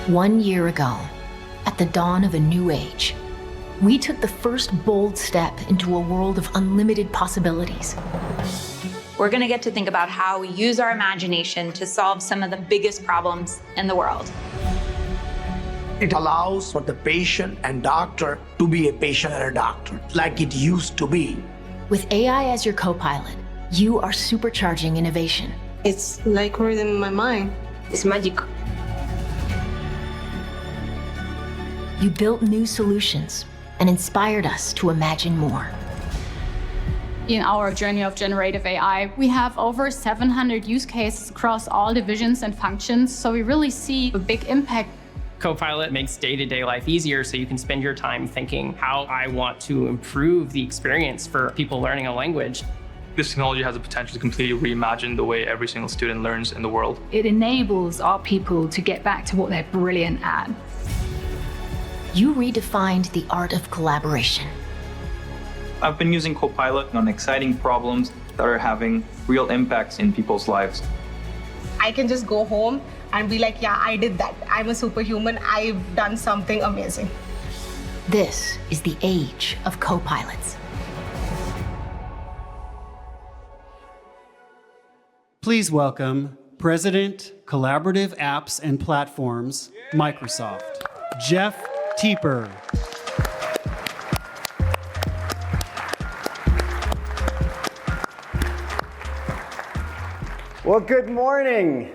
1 year ago, at the dawn of a new age, we took the first bold step into a world of unlimited possibilities. We're going to get to think about how we use our imagination to solve some of the biggest problems in the world. It allows for the patient and doctor to be a patient and a doctor, like it used to be. With AI as your co-pilot, you are supercharging innovation. It's like reading my mind. It's magic. You built new solutions and inspired us to imagine more. In our journey of generative AI, we have over 700 use cases across all divisions and functions, so we really see a big impact. Copilot makes day-to-day life easier, so you can spend your time thinking how I want to improve the experience for people learning a language. This technology has the potential to completely reimagine the way every single student learns in the world. It enables our people to get back to what they're brilliant at. You redefined the art of collaboration. I've been using Copilot on exciting problems that are having real impacts in people's lives. I can just go home and be like, yeah, I did that. I'm a superhuman. I've done something amazing. This is the age of co-pilots. Please welcome President, Collaborative Apps and Platforms, Microsoft, Jeff Teper. Well, good morning.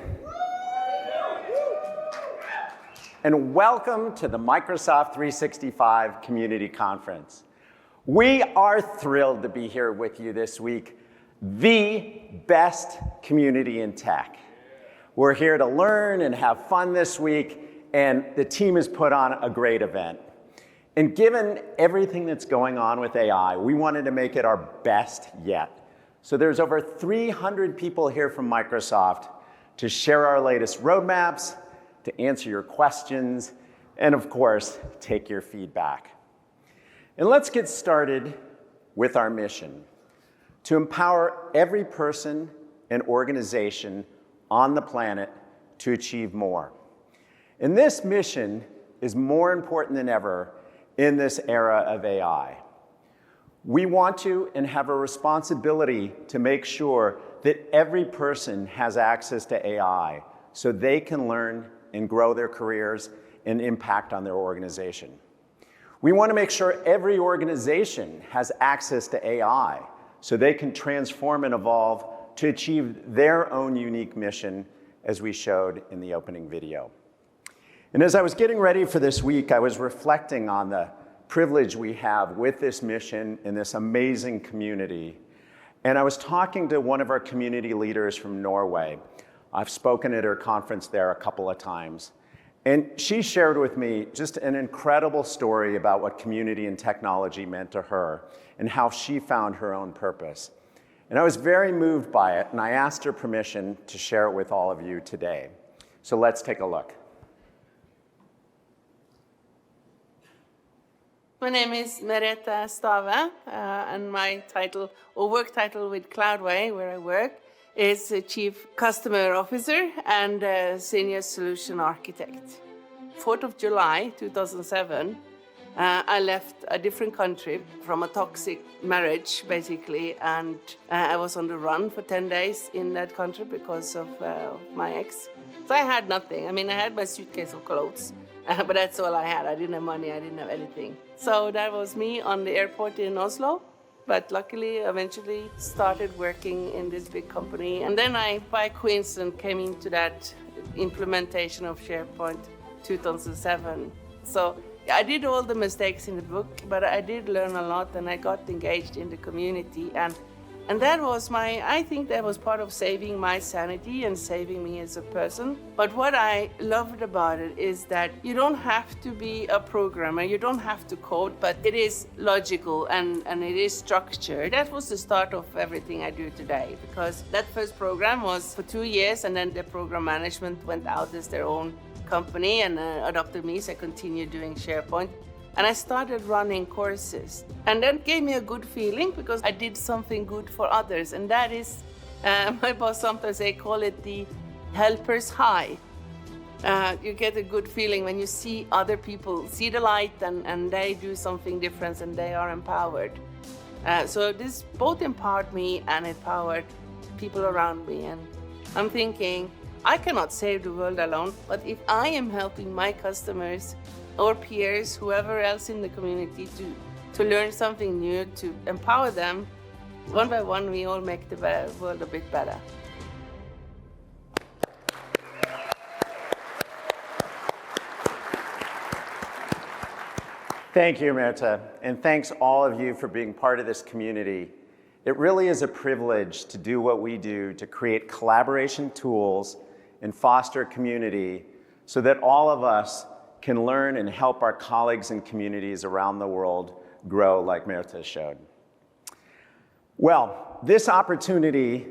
And welcome to the Microsoft 365 Community Conference. We are thrilled to be here with you this week, the best community in tech. We're here to learn and have fun this week, and the team has put on a great event. And given everything that's going on with AI, we wanted to make it our best yet. So there's over 300 people here from Microsoft to share our latest roadmaps, to answer your questions, and of course, take your feedback. And let's get started with our mission: to empower every person and organization on the planet to achieve more. And this mission is more important than ever in this era of AI. We want to and have a responsibility to make sure that every person has access to AI so they can learn and grow their careers and impact on their organization. We want to make sure every organization has access to AI so they can transform and evolve to achieve their own unique mission, as we showed in the opening video. And as I was getting ready for this week, I was reflecting on the privilege we have with this mission in this amazing community. And I was talking to one of our community leaders from Norway. I've spoken at her conference there a couple of times. And she shared with me just an incredible story about what community and technology meant to her and how she found her own purpose. And I was very moved by it, and I asked her permission to share it with all of you today. So let's take a look. My name is Merete Stave, and my title, or work title with Cloudway, where I work, is Chief Customer Officer and Senior Solution Architect. 4th of July 2007, I left a different country from a toxic marriage, basically, and I was on the run for 10 days in that country because of my ex. So I had nothing. I mean, I had my suitcase of clothes, but that's all I had. I didn't have money, I didn't have anything. So that was me on the airport in Oslo, but luckily, eventually started working in this big company. And then I, by coincidence, came into that implementation of SharePoint 2007. So I did all the mistakes in the book, but I did learn a lot, and I got engaged in the community. And that was I think that was part of saving my sanity and saving me as a person. But what I loved about it is that you don't have to be a programmer, you don't have to code, but it is logical and it is structured. That was the start of everything I do today, because that first program was for 2 years, and then the program management went out as their own company and adopted me, so I continued doing SharePoint. And I started running courses. And that gave me a good feeling because I did something good for others. And that is, my boss sometimes they call it the helper's high. You get a good feeling when you see other people see the light and they do something different and they are empowered. So this both empowered me and empowered people around me. And I'm thinking, I cannot save the world alone, but if I am helping my customers or peers, whoever else in the community to learn something new, to empower them, one by one, we all make the world a bit better. Thank you, Mirta, and thanks all of you for being part of this community. It really is a privilege to do what we do to create collaboration tools and foster community so that all of us can learn and help our colleagues and communities around the world grow like Mirta showed. Well, this opportunity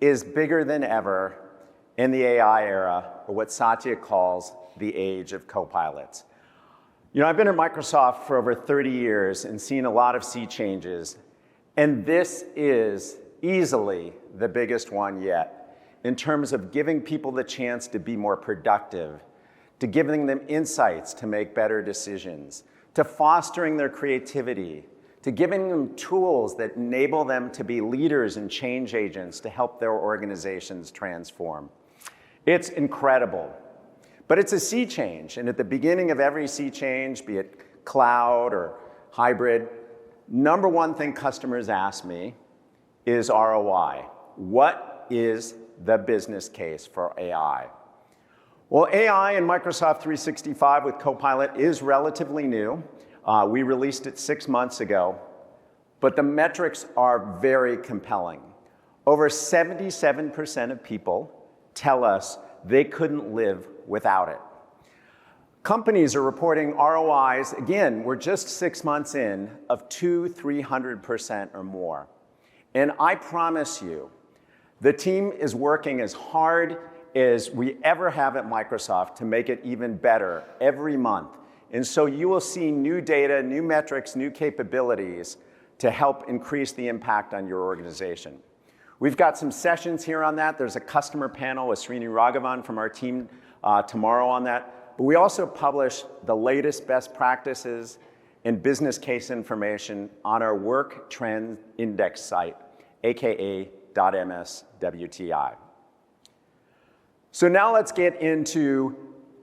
is bigger than ever in the AI era, or what Satya calls the age of copilots. You know, I've been at Microsoft for over 30 years and seen a lot of sea changes, and this is easily the biggest one yet in terms of giving people the chance to be more productive, to giving them insights to make better decisions, to fostering their creativity, to giving them tools that enable them to be leaders and change agents to help their organizations transform. It's incredible. But it's a sea change, and at the beginning of every sea change, be it cloud or hybrid, number one thing customers ask me is ROI. What is the business case for AI? Well, AI in Microsoft 365 with Copilot is relatively new. We released it 6 months ago, but the metrics are very compelling. Over 77% of people tell us they couldn't live without it. Companies are reporting ROIs, again, we're just 6 months in, of 200-300% or more. And I promise you, the team is working as hard as we ever have at Microsoft to make it even better every month. And so you will see new data, new metrics, new capabilities to help increase the impact on your organization. We've got some sessions here on that. There's a customer panel with Srini Raghavan from our team tomorrow on that. But we also publish the latest best practices and business case information on our Work Trend Index site, aka .mswti. So now let's get into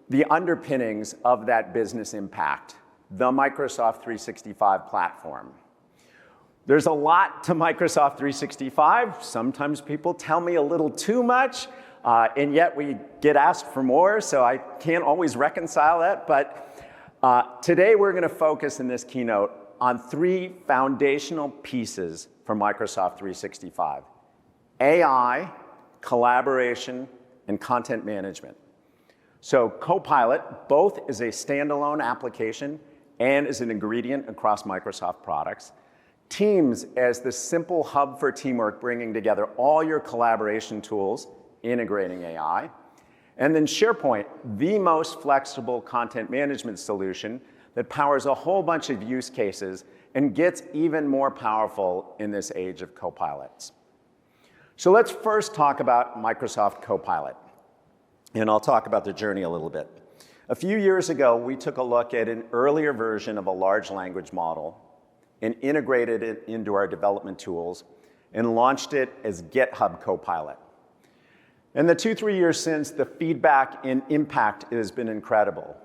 the underpinnings of that business impact, the Microsoft 365 platform. There's a lot to Microsoft 365. Sometimes people tell me a little too much, and yet we get asked for more, so I can't always reconcile that. But today we're going to focus in this keynote on 3 foundational pieces for Microsoft 365: AI, collaboration, and content management. So Copilot both is a standalone application and is an ingredient across Microsoft products. Teams as the simple hub for teamwork, bringing together all your collaboration tools, integrating AI. And then SharePoint, the most flexible content management solution that powers a whole bunch of use cases and gets even more powerful in this age of copilots. So let's first talk about Microsoft Copilot. And I'll talk about the journey a little bit. A few years ago, we took a look at an earlier version of a large language model and integrated it into our development tools and launched it as GitHub Copilot. In the 2-3 years since, the feedback and impact has been incredible.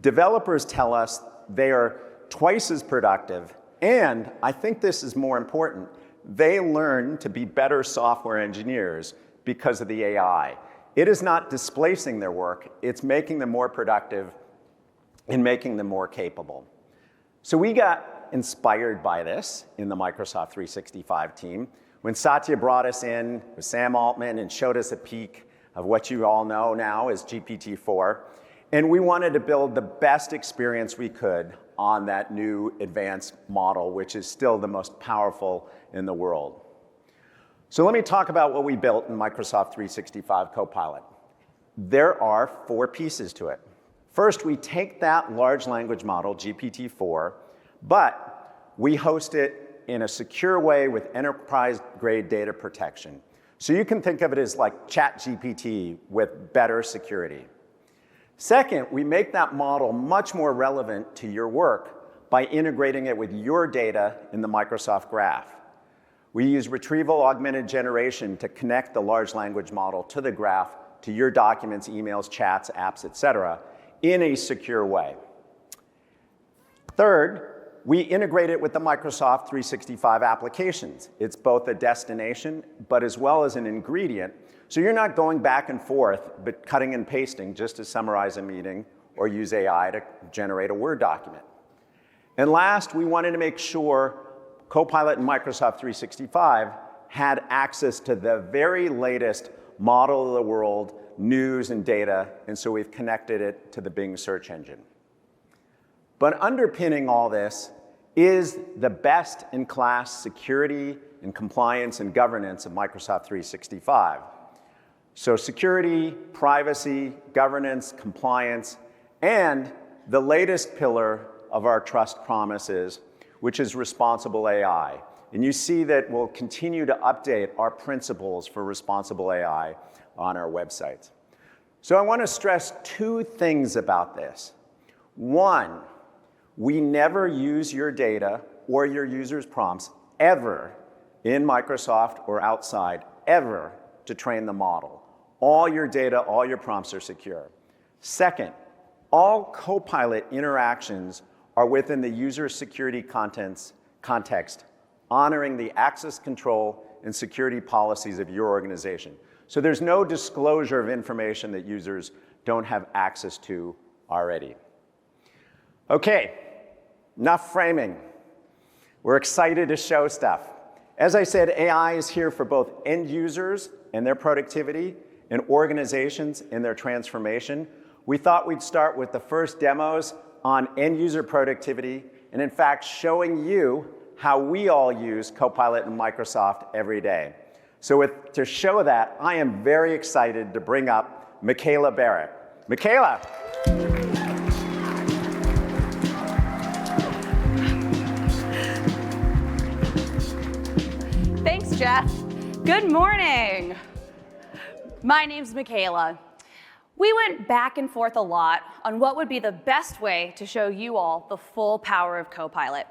Developers tell us they are twice as productive, and I think this is more important, they learn to be better software engineers because of the AI. It is not displacing their work, it's making them more productive and making them more capable. So we got inspired by this in the Microsoft 365 team when Satya brought us in with Sam Altman and showed us a peek of what you all know now as GPT-4. And we wanted to build the best experience we could on that new advanced model, which is still the most powerful in the world. So let me talk about what we built in Microsoft 365 Copilot. There are 4 pieces to it. First, we take that large language model, GPT-4, but we host it in a secure way with enterprise-grade data protection. So you can think of it as like ChatGPT with better security. Second, we make that model much more relevant to your work by integrating it with your data in the Microsoft Graph. We use retrieval augmented generation to connect the large language model to the graph, to your documents, emails, chats, apps, etc., in a secure way. Third, we integrate it with the Microsoft 365 applications. It's both a destination, but as well as an ingredient. So you're not going back and forth, but cutting and pasting just to summarize a meeting or use AI to generate a Word document. And last, we wanted to make sure Copilot and Microsoft 365 had access to the very latest model of the world, news and data, and so we've connected it to the Bing search engine. But underpinning all this is the best-in-class security and compliance and governance of Microsoft 365. So security, privacy, governance, compliance, and the latest pillar of our trust promises, which is responsible AI. And you see that we'll continue to update our principles for responsible AI on our websites. So I want to stress two things about this. One, we never use your data or your users' prompts ever in Microsoft or outside, ever, to train the model. All your data, all your prompts are secure. Second, all Copilot interactions are within the user security context, honoring the access control and security policies of your organization. So there's no disclosure of information that users don't have access to already. Okay, enough framing. We're excited to show stuff. As I said, AI is here for both end users and their productivity and organizations in their transformation. We thought we'd start with the first demos on end user productivity and in fact showing you how we all use Copilot and Microsoft every day. So to show that, I am very excited to bring up Michaela Barrett. Michaela. Thanks, Jeff. Good morning. My name's Michaela. We went back and forth a lot on what would be the best way to show you all the full power of Copilot.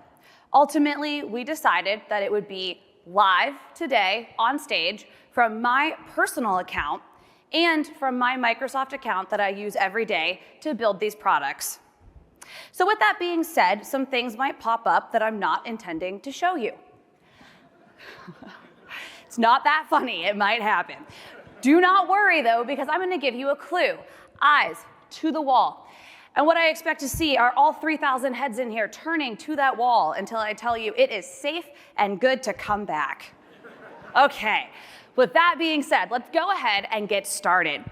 Ultimately, we decided that it would be live today on stage from my personal account and from my Microsoft account that I use every day to build these products. So with that being said, some things might pop up that I'm not intending to show you. It's not that funny, it might happen. Do not worry though, because I'm gonna give you a clue. Eyes to the wall. And what I expect to see are all 3,000 heads in here turning to that wall until I tell you it is safe and good to come back. Okay, with that being said, let's go ahead and get started.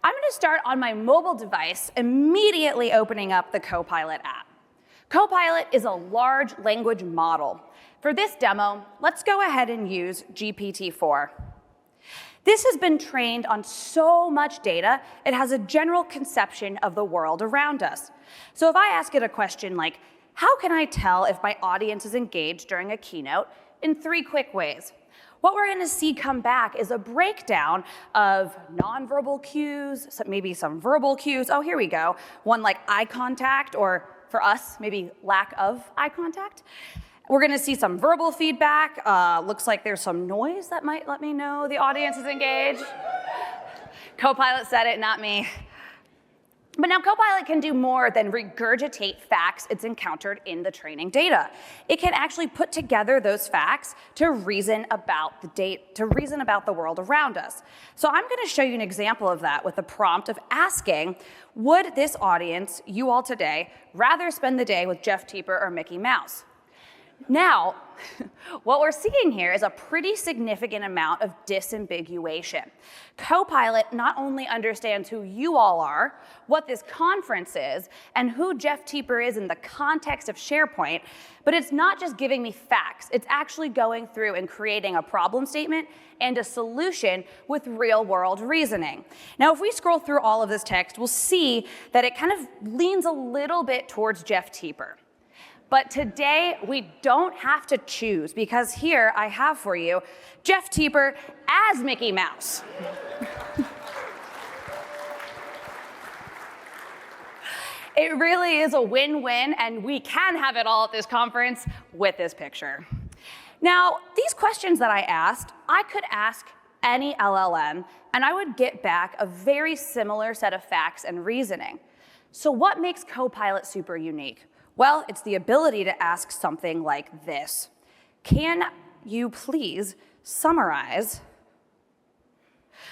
I'm gonna start on my mobile device, immediately opening up the Copilot app. Copilot is a large language model. For this demo, let's go ahead and use GPT-4. This has been trained on so much data, it has a general conception of the world around us. So if I ask it a question like, how can I tell if my audience is engaged during a keynote? In 3 quick ways. What we're gonna see come back is a breakdown of nonverbal cues, maybe some verbal cues. Oh, here we go. One like eye contact, or for us, maybe lack of eye contact. We're gonna see some verbal feedback. Looks like there's some noise that might let me know the audience is engaged. Copilot said it, not me. But now Copilot can do more than regurgitate facts it's encountered in the training data. It can actually put together those facts to reason about the world around us. So I'm gonna show you an example of that with a prompt of asking, would this audience, you all today, rather spend the day with Jeff Teper or Mickey Mouse? Now, what we're seeing here is a pretty significant amount of disambiguation. Copilot not only understands who you all are, what this conference is, and who Jeff Teper is in the context of SharePoint, but it's not just giving me facts. It's actually going through and creating a problem statement and a solution with real-world reasoning. Now, if we scroll through all of this text, we'll see that it kind of leans a little bit towards Jeff Teper. But today, we don't have to choose, because here I have for you Jeff Teper as Mickey Mouse. It really is a win-win, and we can have it all at this conference with this picture. Now, these questions that I asked, I could ask any LLM, and I would get back a very similar set of facts and reasoning. So what makes Copilot super unique? Well, it's the ability to ask something like this. Can you please summarize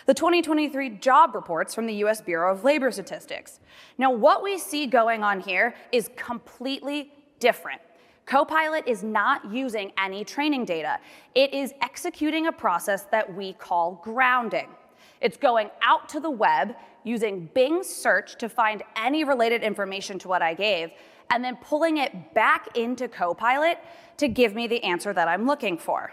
the 2023 job reports from the US Bureau of Labor Statistics? Now, what we see going on here is completely different. Copilot is not using any training data. It is executing a process that we call grounding. It's going out to the web using Bing search to find any related information to what I gave, and then pulling it back into Copilot to give me the answer that I'm looking for.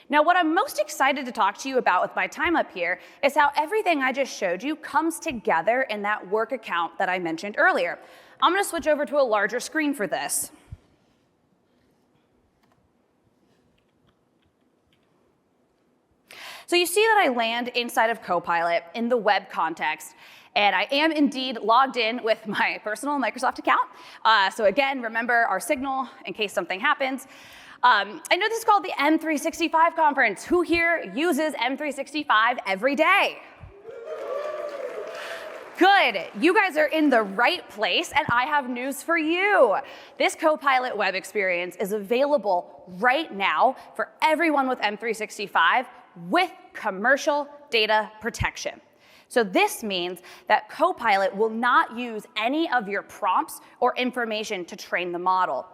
Now, what I'm most excited to talk to you about with my time up here is how everything I just showed you comes together in that work account that I mentioned earlier. I'm going to switch over to a larger screen for this. So you see that I land inside of Copilot in the web context, and I am indeed logged in with my personal Microsoft account. So again, remember our signal in case something happens. I know this is called the M365 conference. Who here uses M365 every day? Good, you guys are in the right place, and I have news for you. This Copilot web experience is available right now for everyone with M365 with commercial data protection. So this means that Copilot will not use any of your prompts or information to train the model.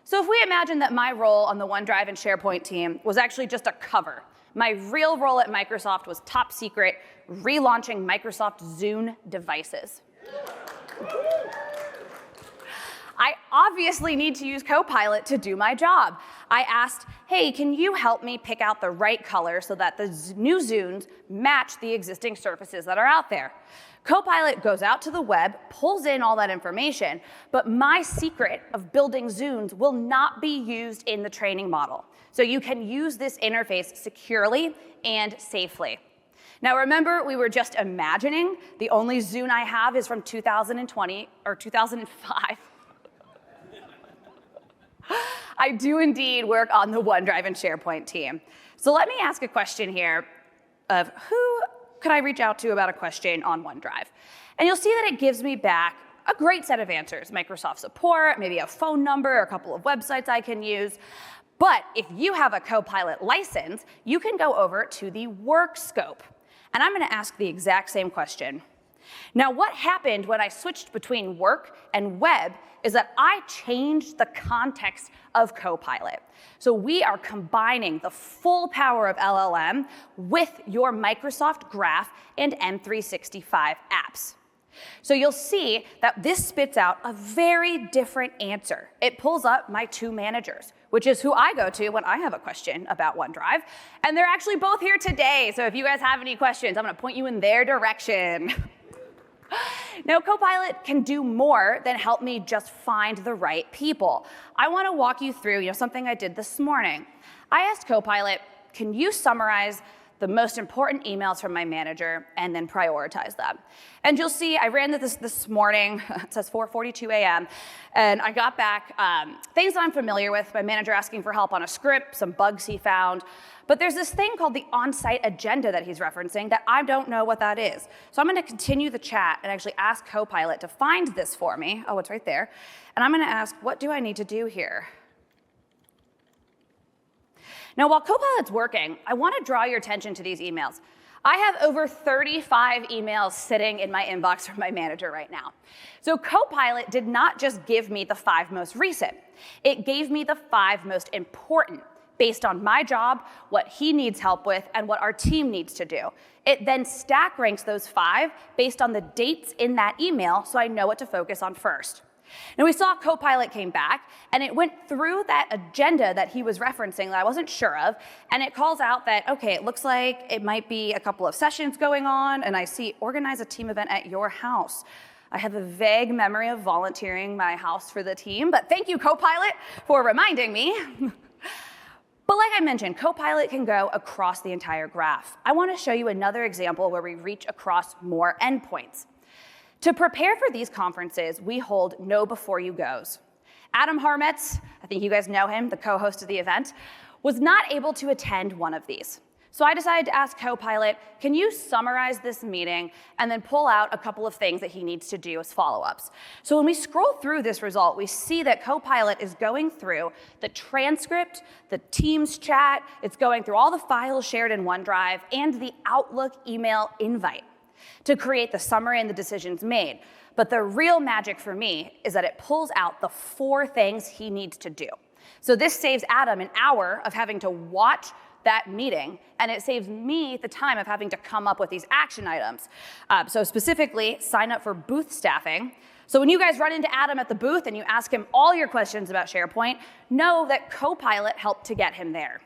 So if we imagine that my role on the OneDrive and SharePoint team was actually just a cover, my real role at Microsoft was top secret, relaunching Microsoft Zune devices. I obviously need to use Copilot to do my job. I asked, hey, can you help me pick out the right color so that the new Zunes match the existing surfaces that are out there? Copilot goes out to the web, pulls in all that information, but my secret of building Zunes will not be used in the training model. So you can use this interface securely and safely. Now remember, we were just imagining. The only Zune I have is from 2020 or 2005. I do indeed work on the OneDrive and SharePoint team. So let me ask a question here of who could I reach out to about a question on OneDrive? And you'll see that it gives me back a great set of answers. Microsoft support, maybe a phone number, a couple of websites I can use. But if you have a Copilot license, you can go over to the work scope. And I'm going to ask the exact same question. Now, what happened when I switched between work and web is that I changed the context of Copilot. So we are combining the full power of LLM with your Microsoft Graph and M365 apps. So you'll see that this spits out a very different answer. It pulls up my two managers, which is who I go to when I have a question about OneDrive. And they're actually both here today. So if you guys have any questions, I'm going to point you in their direction. Now, Copilot can do more than help me just find the right people. I want to walk you through something I did this morning. I asked Copilot, can you summarize the most important emails from my manager and then prioritize them? And you'll see I ran this morning. It says 4:42 a.m. And I got back things that I'm familiar with, my manager asking for help on a script, some bugs he found. But there's this thing called the on-site agenda that he's referencing that I don't know what that is. So I'm going to continue the chat and actually ask Copilot to find this for me. Oh, it's right there. And I'm going to ask, what do I need to do here? Now, while Copilot's working, I want to draw your attention to these emails. I have over 35 emails sitting in my inbox from my manager right now. So Copilot did not just give me the 5 most recent. It gave me the 5 most important based on my job, what he needs help with, and what our team needs to do. It then stack ranks those 5 based on the dates in that email so I know what to focus on first. Now we saw Copilot came back, and it went through that agenda that he was referencing that I wasn't sure of, and it calls out that, okay, it looks like it might be a couple of sessions going on, and I see organize a team event at your house. I have a vague memory of volunteering my house for the team, but thank you, Copilot, for reminding me. But like I mentioned, Copilot can go across the entire graph. I want to show you another example where we reach across more endpoints. To prepare for these conferences, we hold Know Before You Goes. Adam Harmetz, I think you guys know him, the co-host of the event, was not able to attend one of these. So I decided to ask Copilot, can you summarize this meeting and then pull out a couple of things that he needs to do as follow-ups? So when we scroll through this result, we see that Copilot is going through the transcript, the Teams chat, it's going through all the files shared in OneDrive, and the Outlook email invite to create the summary and the decisions made. But the real magic for me is that it pulls out the 4 things he needs to do. So this saves Adam an hour of having to watch that meeting, and it saves me the time of having to come up with these action items. So specifically, sign up for booth staffing. So when you guys run into Adam at the booth and you ask him all your questions about SharePoint, know that Copilot helped to get him there.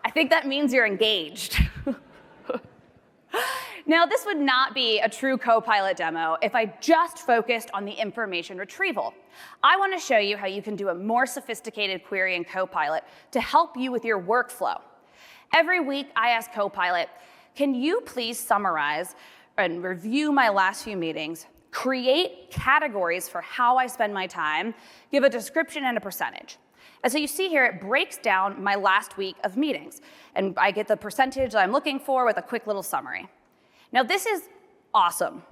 I think that means you're engaged. Now, this would not be a true Copilot demo if I just focused on the information retrieval. I want to show you how you can do a more sophisticated query in Copilot to help you with your workflow. Every week, I ask Copilot, can you please summarize and review my last few meetings, create categories for how I spend my time, give a description and a percentage. And so you see here, it breaks down my last week of meetings, and I get the percentage that I'm looking for with a quick little summary. Now, this is awesome,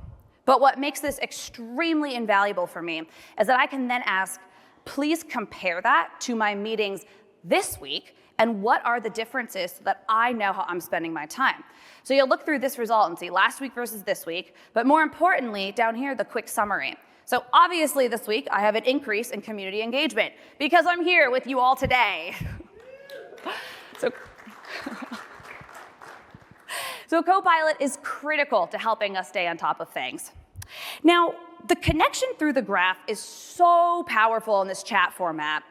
but what makes this extremely invaluable for me is that I can then ask, please compare that to my meetings this week, and what are the differences so that I know how I'm spending my time. So you'll look through this result and see last week versus this week, but more importantly, down here, the quick summary. So obviously this week, I have an increase in community engagement because I'm here with you all today. So Copilot is critical to helping us stay on top of things. Now, the connection through the graph is so powerful in this chat format,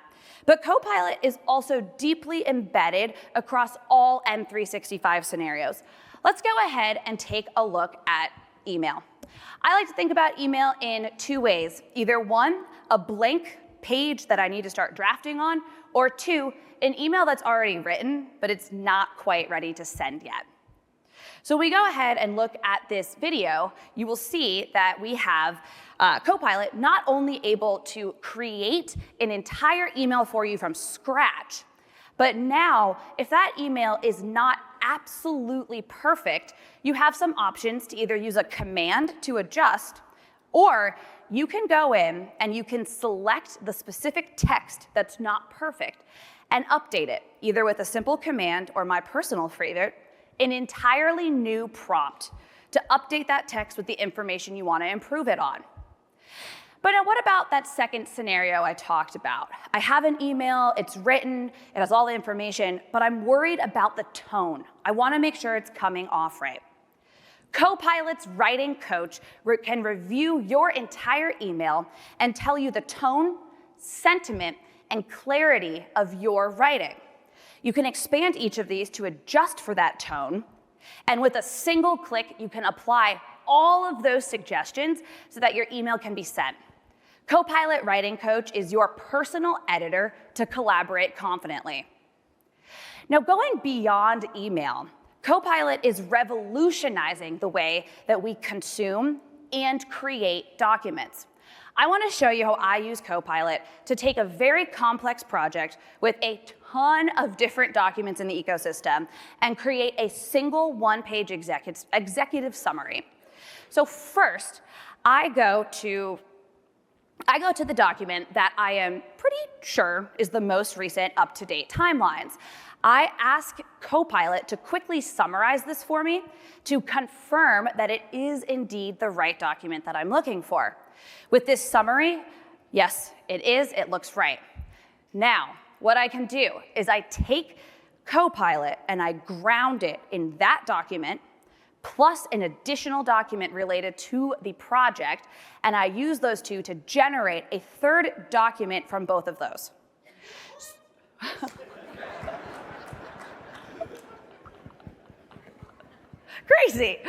but Copilot is also deeply embedded across all M365 scenarios. Let's go ahead and take a look at email. I like to think about email in 2 ways. Either 1, a blank page that I need to start drafting on, or 2, an email that's already written, but it's not quite ready to send yet. So we go ahead and look at this video, you will see that we have Copilot not only able to create an entire email for you from scratch, but now if that email is not absolutely perfect, you have some options to either use a command to adjust, or you can go in and you can select the specific text that's not perfect and update it, either with a simple command or my personal favorite, an entirely new prompt to update that text with the information you want to improve it on. But now what about that second scenario I talked about? I have an email, it's written, it has all the information, but I'm worried about the tone. I want to make sure it's coming off right. Copilot's writing coach can review your entire email and tell you the tone, sentiment, and clarity of your writing. You can expand each of these to adjust for that tone, and with a single click, you can apply all of those suggestions so that your email can be sent. Copilot Writing Coach is your personal editor to collaborate confidently. Now, going beyond email, Copilot is revolutionizing the way that we consume and create documents. I want to show you how I use Copilot to take a very complex project with a ton of different documents in the ecosystem and create a single one-page executive summary. So first, I go to the document that I am pretty sure is the most recent up-to-date timelines. I ask Copilot to quickly summarize this for me to confirm that it is indeed the right document that I'm looking for. With this summary, yes, it is, it looks right. Now, what I can do is I take Copilot and I ground it in that document plus an additional document related to the project, and I use those two to generate a third document from both of those. Crazy.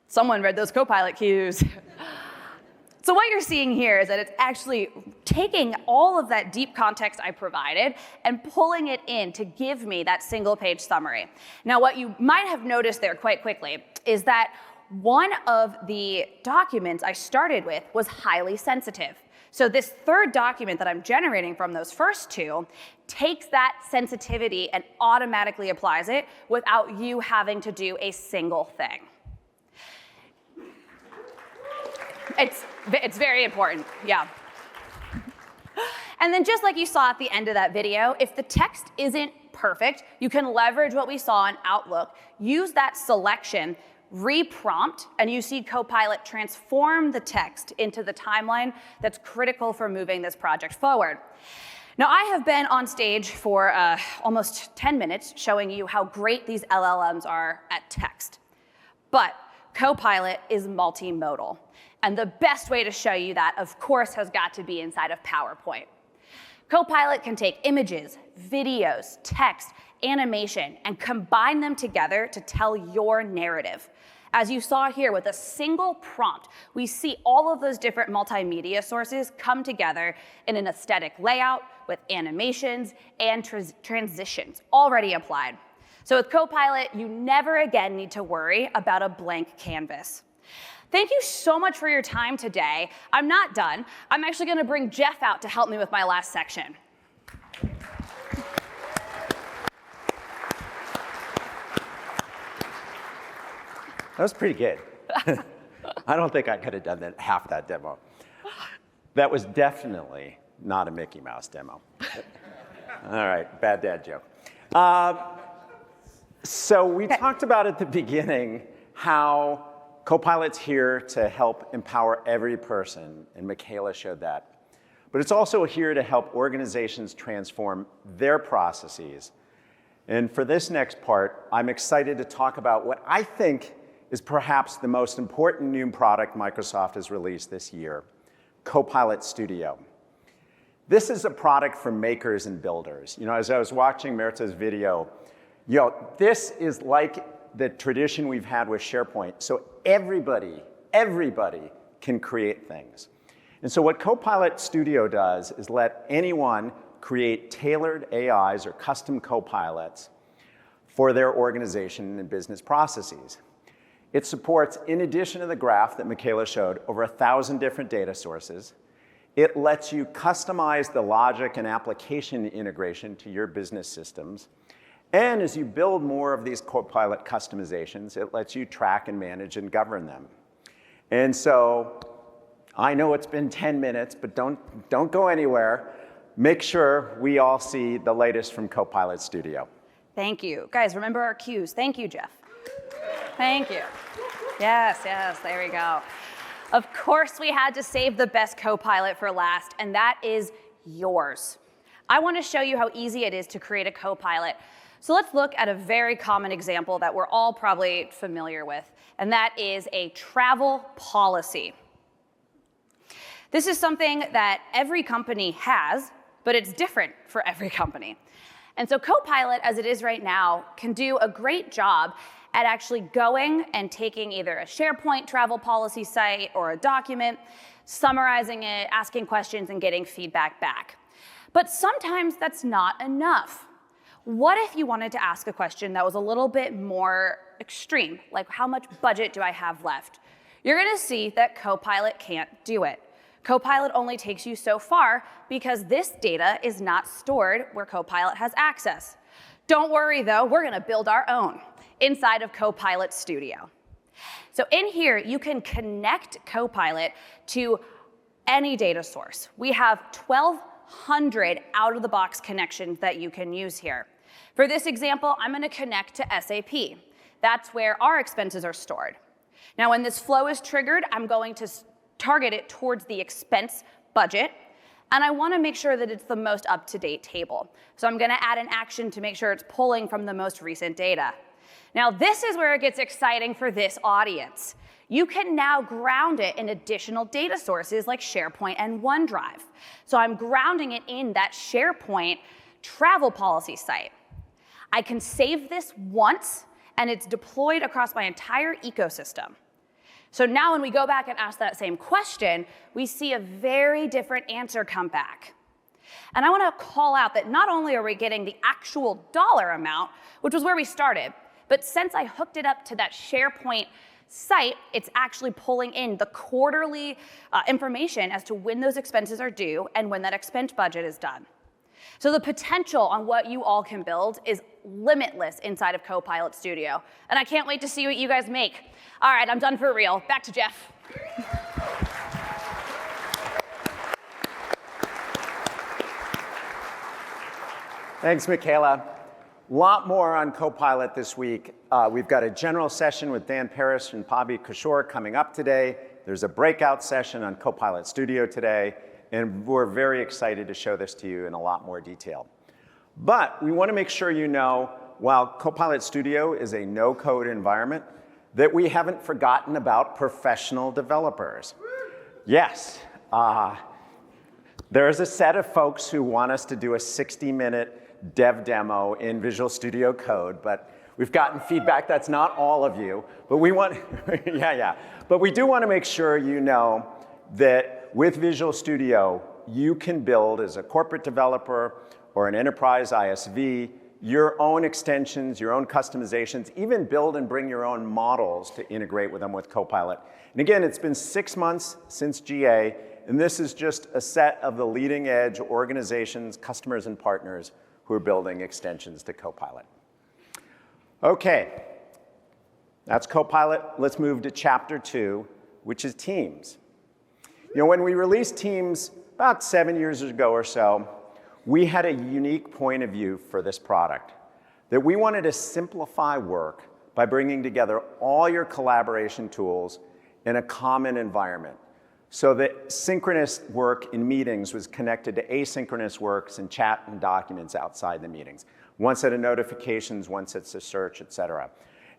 Someone read those Copilot cues. So what you're seeing here is that it's actually taking all of that deep context I provided and pulling it in to give me that single page summary. Now, what you might have noticed there quite quickly is that one of the documents I started with was highly sensitive. So this third document that I'm generating from those first two takes that sensitivity and automatically applies it without you having to do a single thing. It's very important, yeah. And then just like you saw at the end of that video, if the text isn't perfect, you can leverage what we saw in Outlook, use that selection, reprompt, and you see Copilot transform the text into the timeline that's critical for moving this project forward. Now, I have been on stage for almost 10 minutes showing you how great these LLMs are at text. But Copilot is multimodal. And the best way to show you that, of course, has got to be inside of PowerPoint. Copilot can take images, videos, text, animation, and combine them together to tell your narrative. As you saw here, with a single prompt, we see all of those different multimedia sources come together in an aesthetic layout with animations and transitions already applied. So with Copilot, you never again need to worry about a blank canvas. Thank you so much for your time today. I'm not done. I'm actually going to bring Jeff out to help me with my last section. That was pretty good. I don't think I could have done that, half that demo. That was definitely not a Mickey Mouse demo. All right, bad dad joke. So we talked about at the beginning how Copilot's here to help empower every person, and Michaela showed that. But it's also here to help organizations transform their processes. And for this next part, I'm excited to talk about what I think is perhaps the most important new product Microsoft has released this year, Copilot Studio. This is a product for makers and builders. You know, as I was watching Mirta's video, this is like the tradition we've had with SharePoint. So everybody can create things. And so what Copilot Studio does is let anyone create tailored AIs or custom copilots for their organization and business processes. It supports, in addition to the graph that Michaela showed, over 1,000 different data sources. It lets you customize the logic and application integration to your business systems. And as you build more of these Copilot customizations, it lets you track and manage and govern them. And so I know it's been 10 minutes, but don't go anywhere. Make sure we all see the latest from Copilot Studio. Thank you. Guys, remember our cues. Thank you, Jeff. Thank you. Yes, there we go. Of course, we had to save the best Copilot for last, and that is yours. I want to show you how easy it is to create a Copilot. So let's look at a very common example that we're all probably familiar with, and that is a travel policy. This is something that every company has, but it's different for every company. And so Copilot, as it is right now, can do a great job at actually going and taking either a SharePoint travel policy site or a document, summarizing it, asking questions, and getting feedback back. But sometimes that's not enough. What if you wanted to ask a question that was a little bit more extreme, like how much budget do I have left? You're going to see that Copilot can't do it. Copilot only takes you so far because this data is not stored where Copilot has access. Don't worry though, we're going to build our own inside of Copilot Studio. So in here, you can connect Copilot to any data source. We have 1,200 out-of-the-box connections that you can use here. For this example, I'm going to connect to SAP. That's where our expenses are stored. Now, when this flow is triggered, I'm going to target it towards the expense budget, and I want to make sure that it's the most up-to-date table. So I'm going to add an action to make sure it's pulling from the most recent data. Now, this is where it gets exciting for this audience. You can now ground it in additional data sources like SharePoint and OneDrive. So I'm grounding it in that SharePoint travel policy site. I can save this once, and it's deployed across my entire ecosystem. So now when we go back and ask that same question, we see a very different answer come back. And I want to call out that not only are we getting the actual dollar amount, which was where we started, but since I hooked it up to that SharePoint site, it's actually pulling in the quarterly information as to when those expenses are due and when that expense budget is done. So the potential on what you all can build is limitless inside of Copilot Studio. And I can't wait to see what you guys make. All right, I'm done for real. Back to Jeff. Thanks, Michaela. A lot more on Copilot this week. We've got a general session with Dan Parrish and Pavi Kishore coming up today. There's a breakout session on Copilot Studio today, and we're very excited to show this to you in a lot more detail. But we want to make sure you know, while Copilot Studio is a no-code environment, that we haven't forgotten about professional developers. Yes, there is a set of folks who want us to do a 60-minute dev demo in Visual Studio Code, but we've gotten feedback that's not all of you. But we want, But we do want to make sure you know that with Visual Studio, you can build as a corporate developer or an enterprise ISV your own extensions, your own customizations, even build and bring your own models to integrate with them with Copilot. And again, it's been 6 months since GA, and this is just a set of the leading edge organizations, customers, and partners who are building extensions to Copilot. Okay, that's Copilot. Let's move to chapter 2, which is Teams. You know, when we released Teams about 7 years ago or so, we had a unique point of view for this product, that we wanted to simplify work by bringing together all your collaboration tools in a common environment, so that synchronous work in meetings was connected to asynchronous works and chat and documents outside the meetings. One set of notifications, one set of search, et cetera.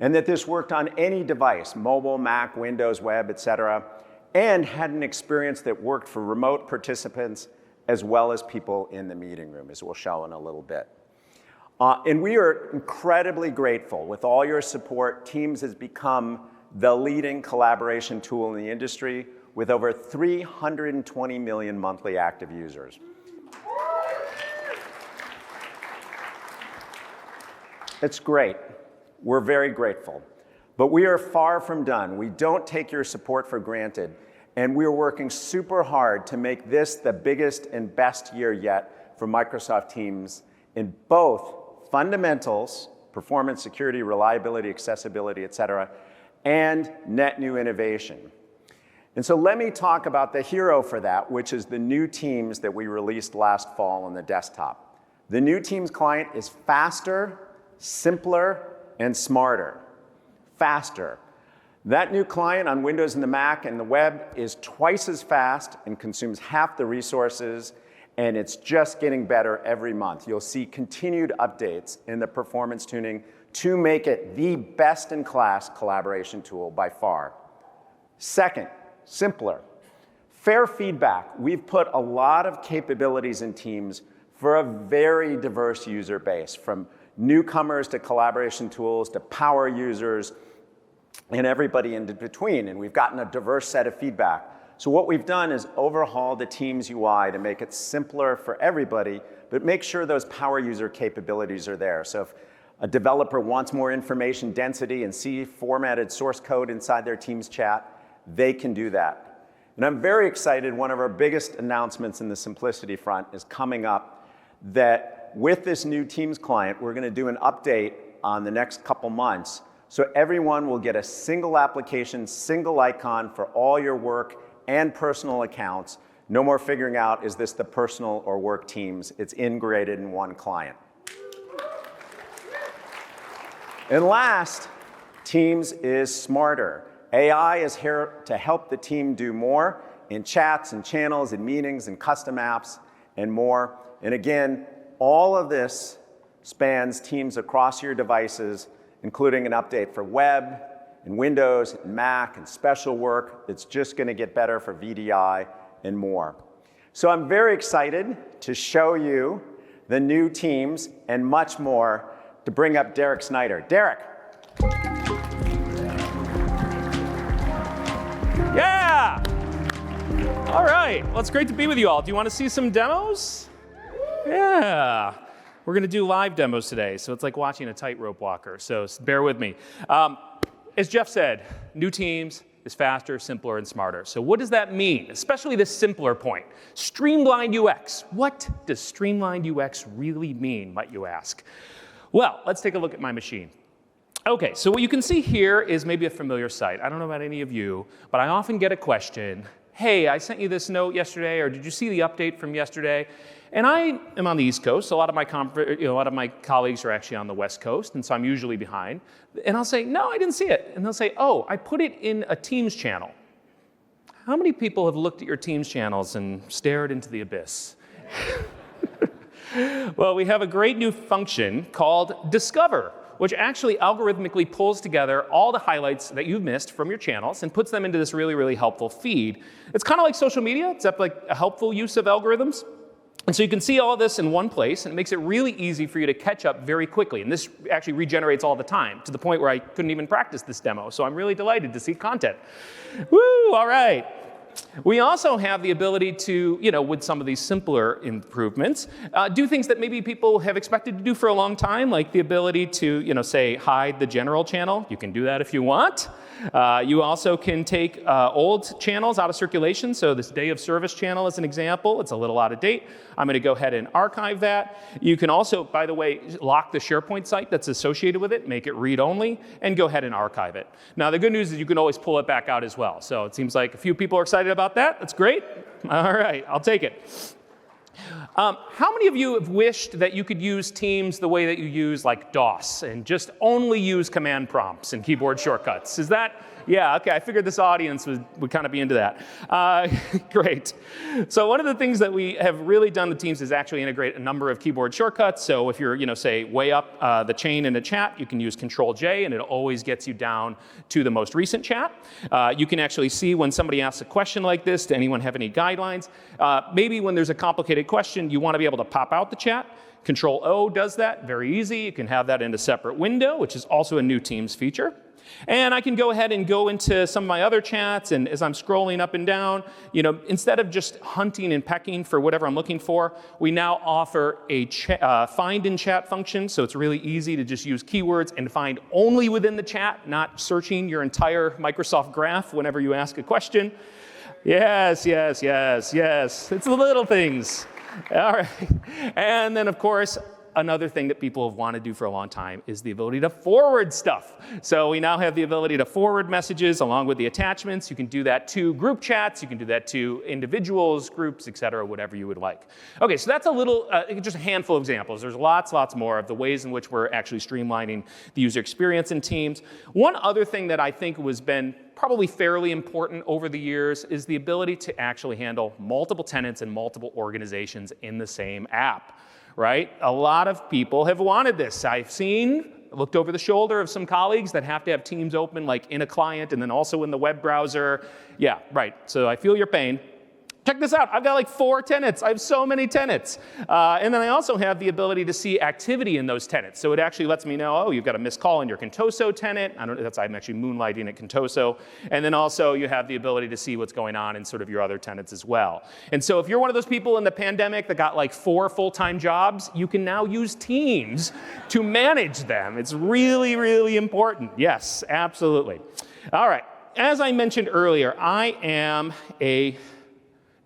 And that this worked on any device, mobile, Mac, Windows, web, et cetera, and had an experience that worked for remote participants as well as people in the meeting room, as we'll show in a little bit. And we are incredibly grateful. With all your support, Teams has become the leading collaboration tool in the industry with over 320 million monthly active users. It's great. We're very grateful. But we are far from done. We don't take your support for granted. And we're working super hard to make this the biggest and best year yet for Microsoft Teams in both fundamentals, performance, security, reliability, accessibility, et cetera, and net new innovation. And so let me talk about the hero for that, which is the new Teams that we released last fall on the desktop. The new Teams client is faster, simpler, and smarter. Faster. That new client on Windows and the Mac and the web is twice as fast and consumes half the resources, and it's just getting better every month. You'll see continued updates in the performance tuning to make it the best-in-class collaboration tool by far. Second, simpler. Fair feedback. We've put a lot of capabilities in Teams for a very diverse user base, from newcomers to collaboration tools to power users, and everybody in between, and we've gotten a diverse set of feedback. So what we've done is overhaul the Teams UI to make it simpler for everybody, but make sure those power user capabilities are there. So if a developer wants more information density and see formatted source code inside their Teams chat, they can do that. And I'm very excited, one of our biggest announcements in the simplicity front is coming up, that with this new Teams client, we're gonna do an update on the next couple months. So everyone will get a single application, single icon for all your work and personal accounts. No more figuring out, is this the personal or work Teams? It's integrated in one client. And last, Teams is smarter. AI is here to help the team do more in chats and channels and meetings and custom apps and more. And again, all of this spans Teams across your devices, including an update for web and Windows and Mac and special work. It's just going to get better for VDI and more. So I'm very excited to show you the new Teams and much more, to bring up Derek Snyder. Derek. All right, well, it's great to be with you all. Do you want to see some demos? Yeah. We're going to do live demos today, so it's like watching a tightrope walker, so bear with me. As Jeff said, new Teams is faster, simpler, and smarter. So what does that mean? Especially this simpler point. Streamlined UX. What does streamlined UX really mean, might you ask? Well, let's take a look at my machine. Okay, so what you can see here is maybe a familiar sight. I don't know about any of you, but I often get a question, hey, I sent you this note yesterday, or did you see the update from yesterday? And I am on the East Coast, so a lot of my colleagues are actually on the West Coast, and so I'm usually behind. And I'll say, no, I didn't see it. And they'll say, oh, I put it in a Teams channel. How many people have looked at your Teams channels and stared into the abyss? Well, we have a great new function called Discover, which actually algorithmically pulls together all the highlights that you've missed from your channels and puts them into this really, really helpful feed. It's kind of like social media, except like a helpful use of algorithms. And so you can see all this in one place, and it makes it really easy for you to catch up very quickly. And this actually regenerates all the time, to the point where I couldn't even practice this demo. So I'm really delighted to see content. Woo, all right. We also have the ability to, with some of these simpler improvements, do things that maybe people have expected to do for a long time, like the ability to, say, hide the general channel. You can do that if you want. You also can take old channels out of circulation. So this day of service channel is an example. It's a little out of date. I'm going to go ahead and archive that. You can also, by the way, lock the SharePoint site that's associated with it, make it read-only, and go ahead and archive it. Now, the good news is you can always pull it back out as well. So it seems like a few people are excited about that. That's great. All right, I'll take it. How many of you have wished that you could use Teams the way that you use like DOS and just only use command prompts and keyboard shortcuts? Is that, yeah, okay, I figured this audience would kind of be into that. Great. So one of the things that we have really done with Teams is actually integrate a number of keyboard shortcuts. So if you're, say, way up the chain in a chat, you can use Control-J, and it always gets you down to the most recent chat. You can actually see when somebody asks a question like this, does anyone have any guidelines? Maybe when there's a complicated question, you want to be able to pop out the chat. Control-O does that, very easy. You can have that in a separate window, which is also a new Teams feature. And I can go ahead and go into some of my other chats, and as I'm scrolling up and down, instead of just hunting and pecking for whatever I'm looking for, we now offer a find in chat function, so it's really easy to just use keywords and find only within the chat, not searching your entire Microsoft graph whenever you ask a question. Yes, yes, yes, yes. It's the little things. All right. And then, of course, another thing that people have wanted to do for a long time is the ability to forward stuff. So we now have the ability to forward messages along with the attachments. You can do that to group chats. You can do that to individuals, groups, et cetera, whatever you would like. Okay, so that's a little, just a handful of examples. There's lots more of the ways in which we're actually streamlining the user experience in Teams. One other thing that I think has been probably fairly important over the years is the ability to actually handle multiple tenants and multiple organizations in the same app. Right? A lot of people have wanted this. I've looked over the shoulder of some colleagues that have to have Teams open like in a client and then also in the web browser. Yeah, right. So I feel your pain. Check this out. I've got like 4 tenants. I have so many tenants. And then I also have the ability to see activity in those tenants. So it actually lets me know, oh, you've got a missed call in your Contoso tenant. I'm actually moonlighting at Contoso. And then also you have the ability to see what's going on in sort of your other tenants as well. And so if you're one of those people in the pandemic that got like 4 full-time jobs, you can now use Teams to manage them. It's really, really important. Yes, absolutely. All right. As I mentioned earlier, I am a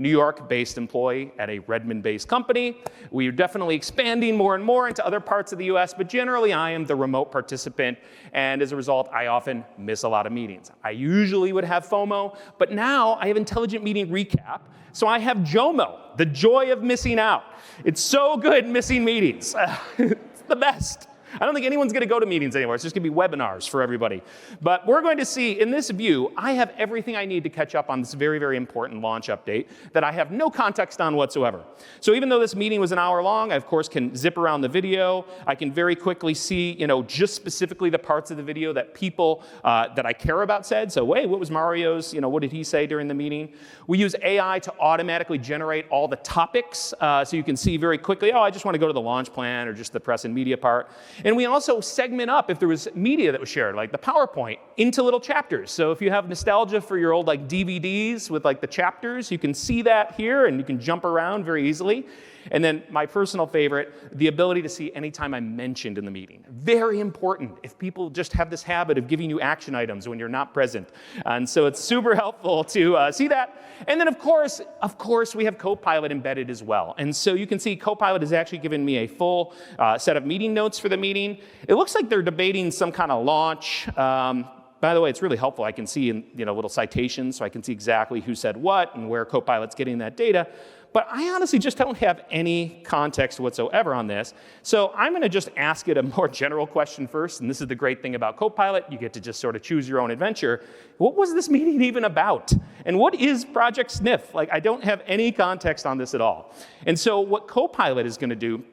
New York-based employee at a Redmond-based company. We're definitely expanding more and more into other parts of the US, but generally I am the remote participant, and as a result, I often miss a lot of meetings. I usually would have FOMO, but now I have Intelligent Meeting Recap, so I have JOMO, the joy of missing out. It's so good missing meetings. It's the best. I don't think anyone's going to go to meetings anymore. It's just going to be webinars for everybody. But we're going to see, in this view, I have everything I need to catch up on this very, very important launch update that I have no context on whatsoever. So even though this meeting was an hour long, I, of course, can zip around the video. I can very quickly see, just specifically the parts of the video that people that I care about said. So, hey, what was Mario's, what did he say during the meeting? We use AI to automatically generate all the topics. So you can see very quickly, oh, I just want to go to the launch plan or just the press and media part. And we also segment up, if there was media that was shared, like the PowerPoint, into little chapters. So if you have nostalgia for your old like DVDs with like the chapters, you can see that here and you can jump around very easily. And then my personal favorite, the ability to see anytime I'm mentioned in the meeting. Very important if people just have this habit of giving you action items when you're not present. And so it's super helpful to see that. And then of course, we have Copilot embedded as well. And so you can see Copilot has actually given me a full set of meeting notes for the meeting. It looks like they're debating some kind of launch. By the way, it's really helpful. I can see in little citations, so I can see exactly who said what and where Copilot's getting that data. But I honestly just don't have any context whatsoever on this. So I'm going to just ask it a more general question first. And this is the great thing about Copilot. You get to just sort of choose your own adventure. What was this meeting even about? And what is Project Sniff? Like, I don't have any context on this at all. And so what Copilot is going to do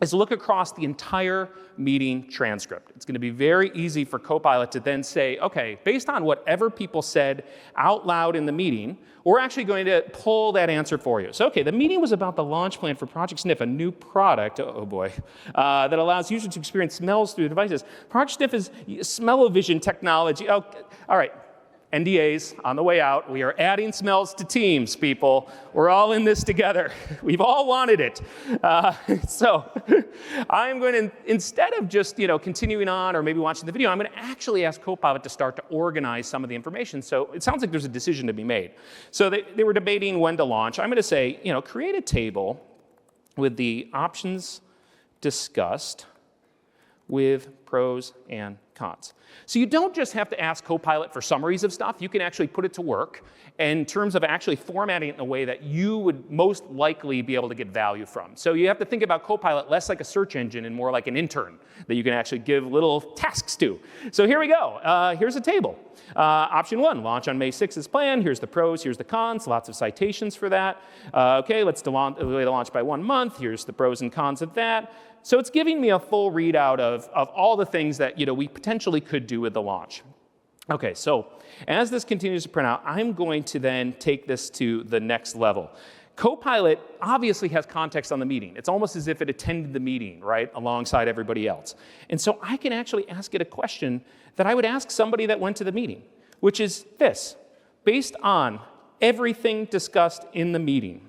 is look across the entire meeting transcript. It's going to be very easy for Copilot to then say, okay, based on whatever people said out loud in the meeting, we're actually going to pull that answer for you. So, okay, the meeting was about the launch plan for Project Sniff, a new product, oh boy, that allows users to experience smells through devices. Project Sniff is smell-o-vision technology. Oh, all right. NDAs on the way out. We are adding smells to Teams, people. We're all in this together. We've all wanted it. So I'm going to, instead of just continuing on or maybe watching the video, I'm going to actually ask Copilot to start to organize some of the information. So it sounds like there's a decision to be made. So they were debating when to launch. I'm going to say, create a table with the options discussed with pros and cons. So you don't just have to ask Copilot for summaries of stuff. You can actually put it to work in terms of actually formatting it in a way that you would most likely be able to get value from. So you have to think about Copilot less like a search engine and more like an intern that you can actually give little tasks to. So here we go. Here's a table. Option 1, launch on May 6th as planned. Here's the pros, here's the cons, lots of citations for that. Okay, let's delay the launch by 1 month. Here's the pros and cons of that. So it's giving me a full readout of all the things that we potentially could do with the launch. Okay, so as this continues to print out, I'm going to then take this to the next level. Copilot obviously has context on the meeting. It's almost as if it attended the meeting, right, alongside everybody else. And so I can actually ask it a question that I would ask somebody that went to the meeting, which is this: based on everything discussed in the meeting,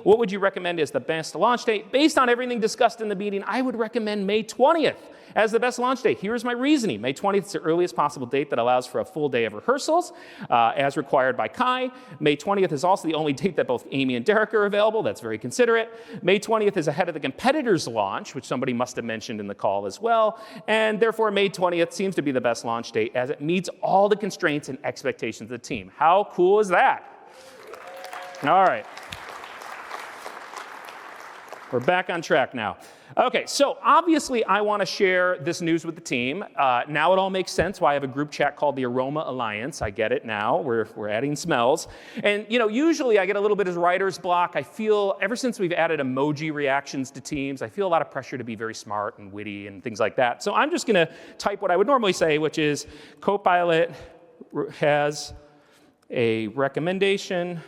what would you recommend as the best launch date? Based on everything discussed in the meeting, I would recommend May 20th as the best launch date. Here's my reasoning. May 20th is the earliest possible date that allows for a full day of rehearsals, as required by Kai. May 20th is also the only date that both Amy and Derek are available. That's very considerate. May 20th is ahead of the competitor's launch, which somebody must have mentioned in the call as well. And therefore, May 20th seems to be the best launch date as it meets all the constraints and expectations of the team. How cool is that? All right. We're back on track now. Okay, so obviously I want to share this news with the team. Now it all makes sense why I have a group chat called the Aroma Alliance. I get it now. We're adding smells. And usually I get a little bit of writer's block. I feel, ever since we've added emoji reactions to Teams, I feel a lot of pressure to be very smart and witty and things like that. So I'm just going to type what I would normally say, which is Copilot has a recommendation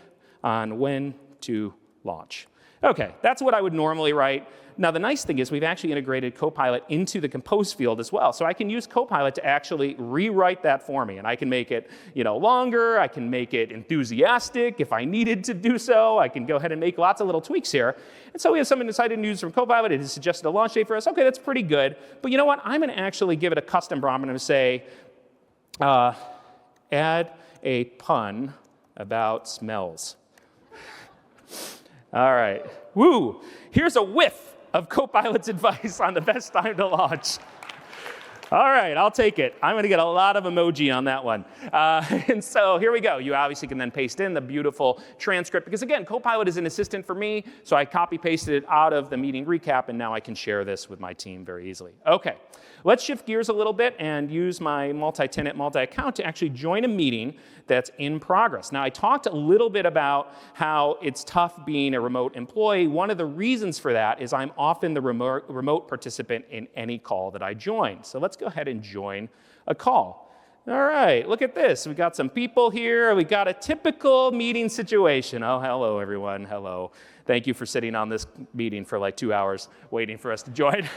on when to launch. Okay, that's what I would normally write. Now, the nice thing is we've actually integrated Copilot into the compose field as well. So I can use Copilot to actually rewrite that for me. And I can make it longer. I can make it enthusiastic if I needed to do so. I can go ahead and make lots of little tweaks here. And so we have some exciting news from Copilot. It has suggested a launch date for us. Okay, that's pretty good. But you know what? I'm going to actually give it a custom prompt. I'm going to say, add a pun about smells. All right. Woo! Here's a whiff of Copilot's advice on the best time to launch. All right, I'll take it. I'm going to get a lot of emoji on that one. And so here we go. You obviously can then paste in the beautiful transcript because, again, Copilot is an assistant for me, so I copy-pasted it out of the meeting recap, and now I can share this with my team very easily. Okay, let's shift gears a little bit and use my multi-tenant, multi-account to actually join a meeting that's in progress. Now, I talked a little bit about how it's tough being a remote employee. One of the reasons for that is I'm often the remote participant in any call that I join. So let's go ahead and join a call. All right, look at this. We got some people here. We got a typical meeting situation. Oh, hello, everyone. Hello. Thank you for sitting on this meeting for like 2 hours waiting for us to join.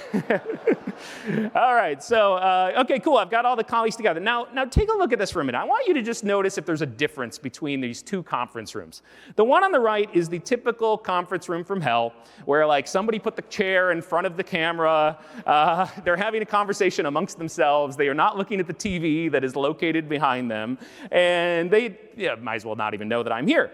All right, so, okay, cool. I've got all the colleagues together. Now take a look at this for a minute. I want you to just notice if there's a difference between these two conference rooms. The one on the right is the typical conference room from hell, where like somebody put the chair in front of the camera. They're having a conversation amongst themselves. They are not looking at the TV that is located behind them. And they might as well not even know that I'm here.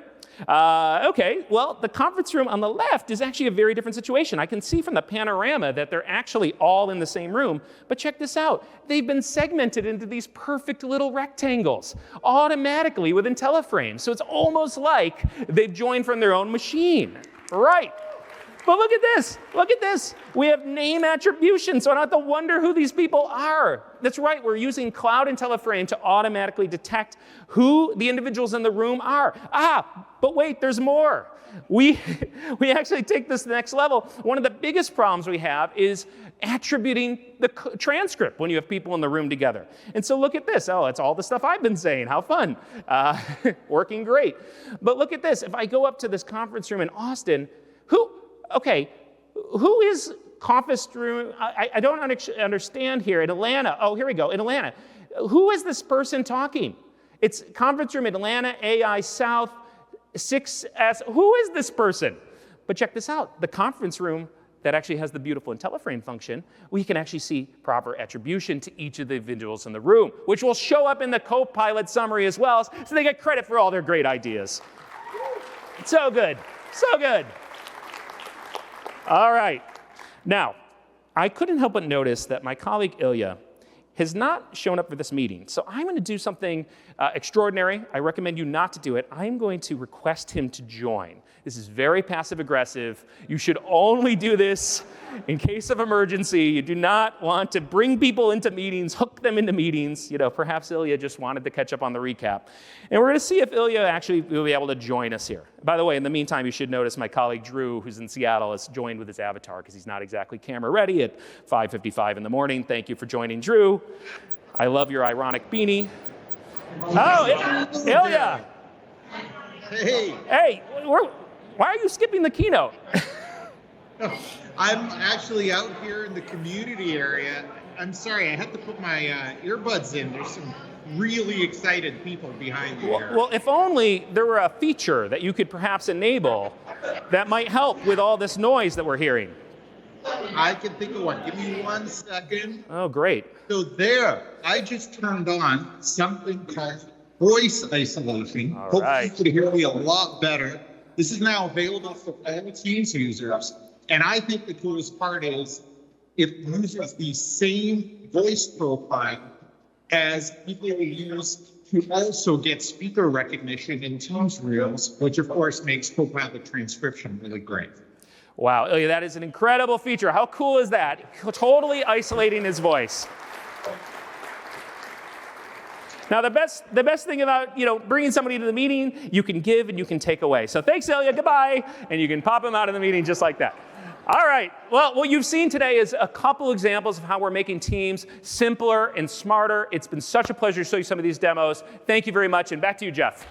Okay, well, the conference room on the left is actually a very different situation. I can see from the panorama that they're actually all in the same room, but check this out. They've been segmented into these perfect little rectangles automatically with IntelliFrame. So it's almost like they've joined from their own machine. Right. But look at this. Look at this. We have name attribution, so I don't have to wonder who these people are. That's right. We're using Cloud IntelliFrame to automatically detect who the individuals in the room are. But wait, there's more. We actually take this to the next level. One of the biggest problems we have is attributing the transcript when you have people in the room together. And so look at this. Oh, it's all the stuff I've been saying. How fun. Working great. But look at this. If I go up to this conference room in Austin, who is conference room? I don't understand here. In Atlanta, oh, here we go. In Atlanta, who is this person talking? It's conference room in Atlanta, AI South, 6S. Who is this person? But check this out. The conference room that actually has the beautiful IntelliFrame function, we can actually see proper attribution to each of the individuals in the room, which will show up in the Copilot summary as well, so they get credit for all their great ideas. So good. So good. All right. Now, I couldn't help but notice that my colleague Ilya has not shown up for this meeting. So I'm going to do something extraordinary. I recommend you not to do it. I'm going to request him to join. This is very passive aggressive. You should only do this in case of emergency. You do not want to bring people into meetings, hook them into meetings. Perhaps Ilya just wanted to catch up on the recap. And we're going to see if Ilya actually will be able to join us here. By the way, in the meantime, you should notice my colleague Drew, who's in Seattle, has joined with his avatar because he's not exactly camera ready at 5:55 in the morning. Thank you for joining, Drew. I love your ironic beanie. Oh, Ilya! Hey! Hey, why are you skipping the keynote? I'm actually out here in the community area. I'm sorry, I had to put my earbuds in. There's some really excited people behind you here. Well, if only there were a feature that you could perhaps enable that might help with all this noise that we're hearing. I can think of one. Give me 1 second. Oh, great. So there, I just turned on something called voice isolation. All Hopefully right. you can hear me a lot better. This is now available for all Teams users. And I think the coolest part is it uses the same voice profile as people use to also get speaker recognition in Teams rooms, which of course makes Copilot transcription really great. Wow, Ilya, that is an incredible feature. How cool is that? Totally isolating his voice. Now, the best thing about bringing somebody to the meeting, you can give and you can take away. So thanks, Ilya. Goodbye, and you can pop him out of the meeting just like that. All right. Well, what you've seen today is a couple examples of how we're making Teams simpler and smarter. It's been such a pleasure to show you some of these demos. Thank you very much, and back to you, Jeff.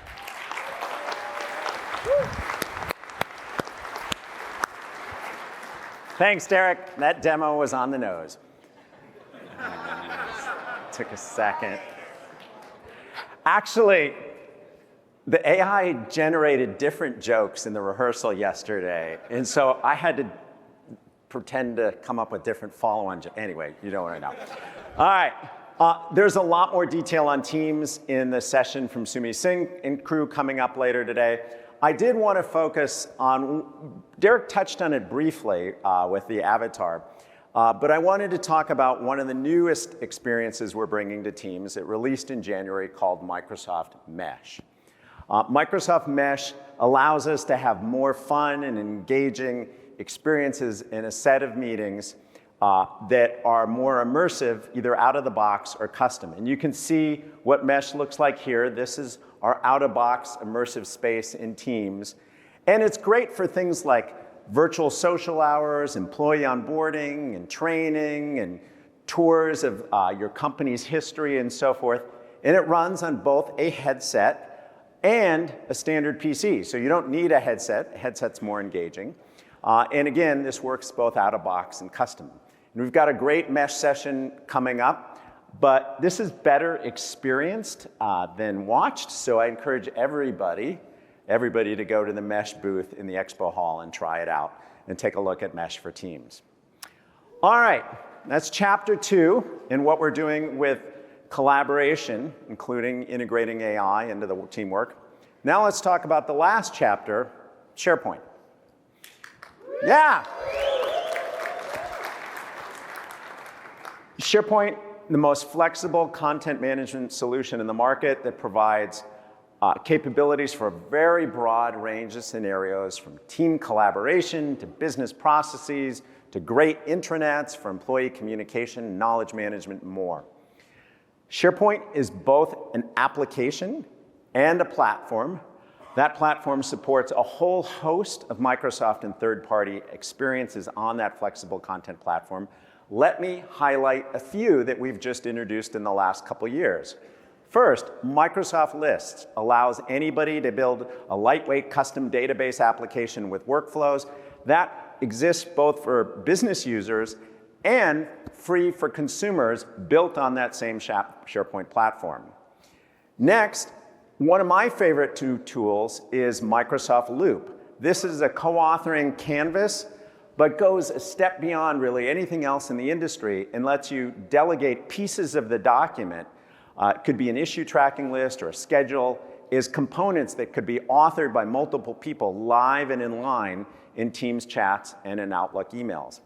Thanks, Derek. That demo was on the nose. Took a second. Actually, the AI generated different jokes in the rehearsal yesterday, and so I had to pretend to come up with different follow-on jokes. Anyway, you know what I know. All right. There's a lot more detail on Teams in the session from Sumi Singh and crew coming up later today. I did want to focus on, Derek touched on it briefly with the avatar, but I wanted to talk about one of the newest experiences we're bringing to Teams. It released in January called Microsoft Mesh. Microsoft Mesh allows us to have more fun and engaging experiences in a set of meetings that are more immersive, either out of the box or custom. And you can see what Mesh looks like here. This is our out-of-box immersive space in Teams. And it's great for things like virtual social hours, employee onboarding and training, and tours of your company's history and so forth. And it runs on both a headset and a standard PC. So you don't need a headset. A headset's more engaging. And again, this works both out of box and custom. And we've got a great mesh session coming up, but this is better experienced than watched, so I encourage everybody to go to the mesh booth in the expo hall and try it out and take a look at Mesh for Teams. All right, that's chapter 2 in what we're doing with collaboration, including integrating AI into the teamwork. Now let's talk about the last chapter, SharePoint. Yeah. SharePoint, the most flexible content management solution in the market that provides capabilities for a very broad range of scenarios, from team collaboration to business processes to great intranets for employee communication, knowledge management, and more. SharePoint is both an application and a platform. That platform supports a whole host of Microsoft and third-party experiences on that flexible content platform. Let me highlight a few that we've just introduced in the last couple years. First, Microsoft Lists allows anybody to build a lightweight custom database application with workflows. That exists both for business users and free for consumers, built on that same SharePoint platform. Next, one of my favorite two tools is Microsoft Loop. This is a co-authoring canvas, but goes a step beyond really anything else in the industry and lets you delegate pieces of the document. It could be an issue tracking list or a schedule, is components that could be authored by multiple people live and in line in Teams chats and in Outlook emails.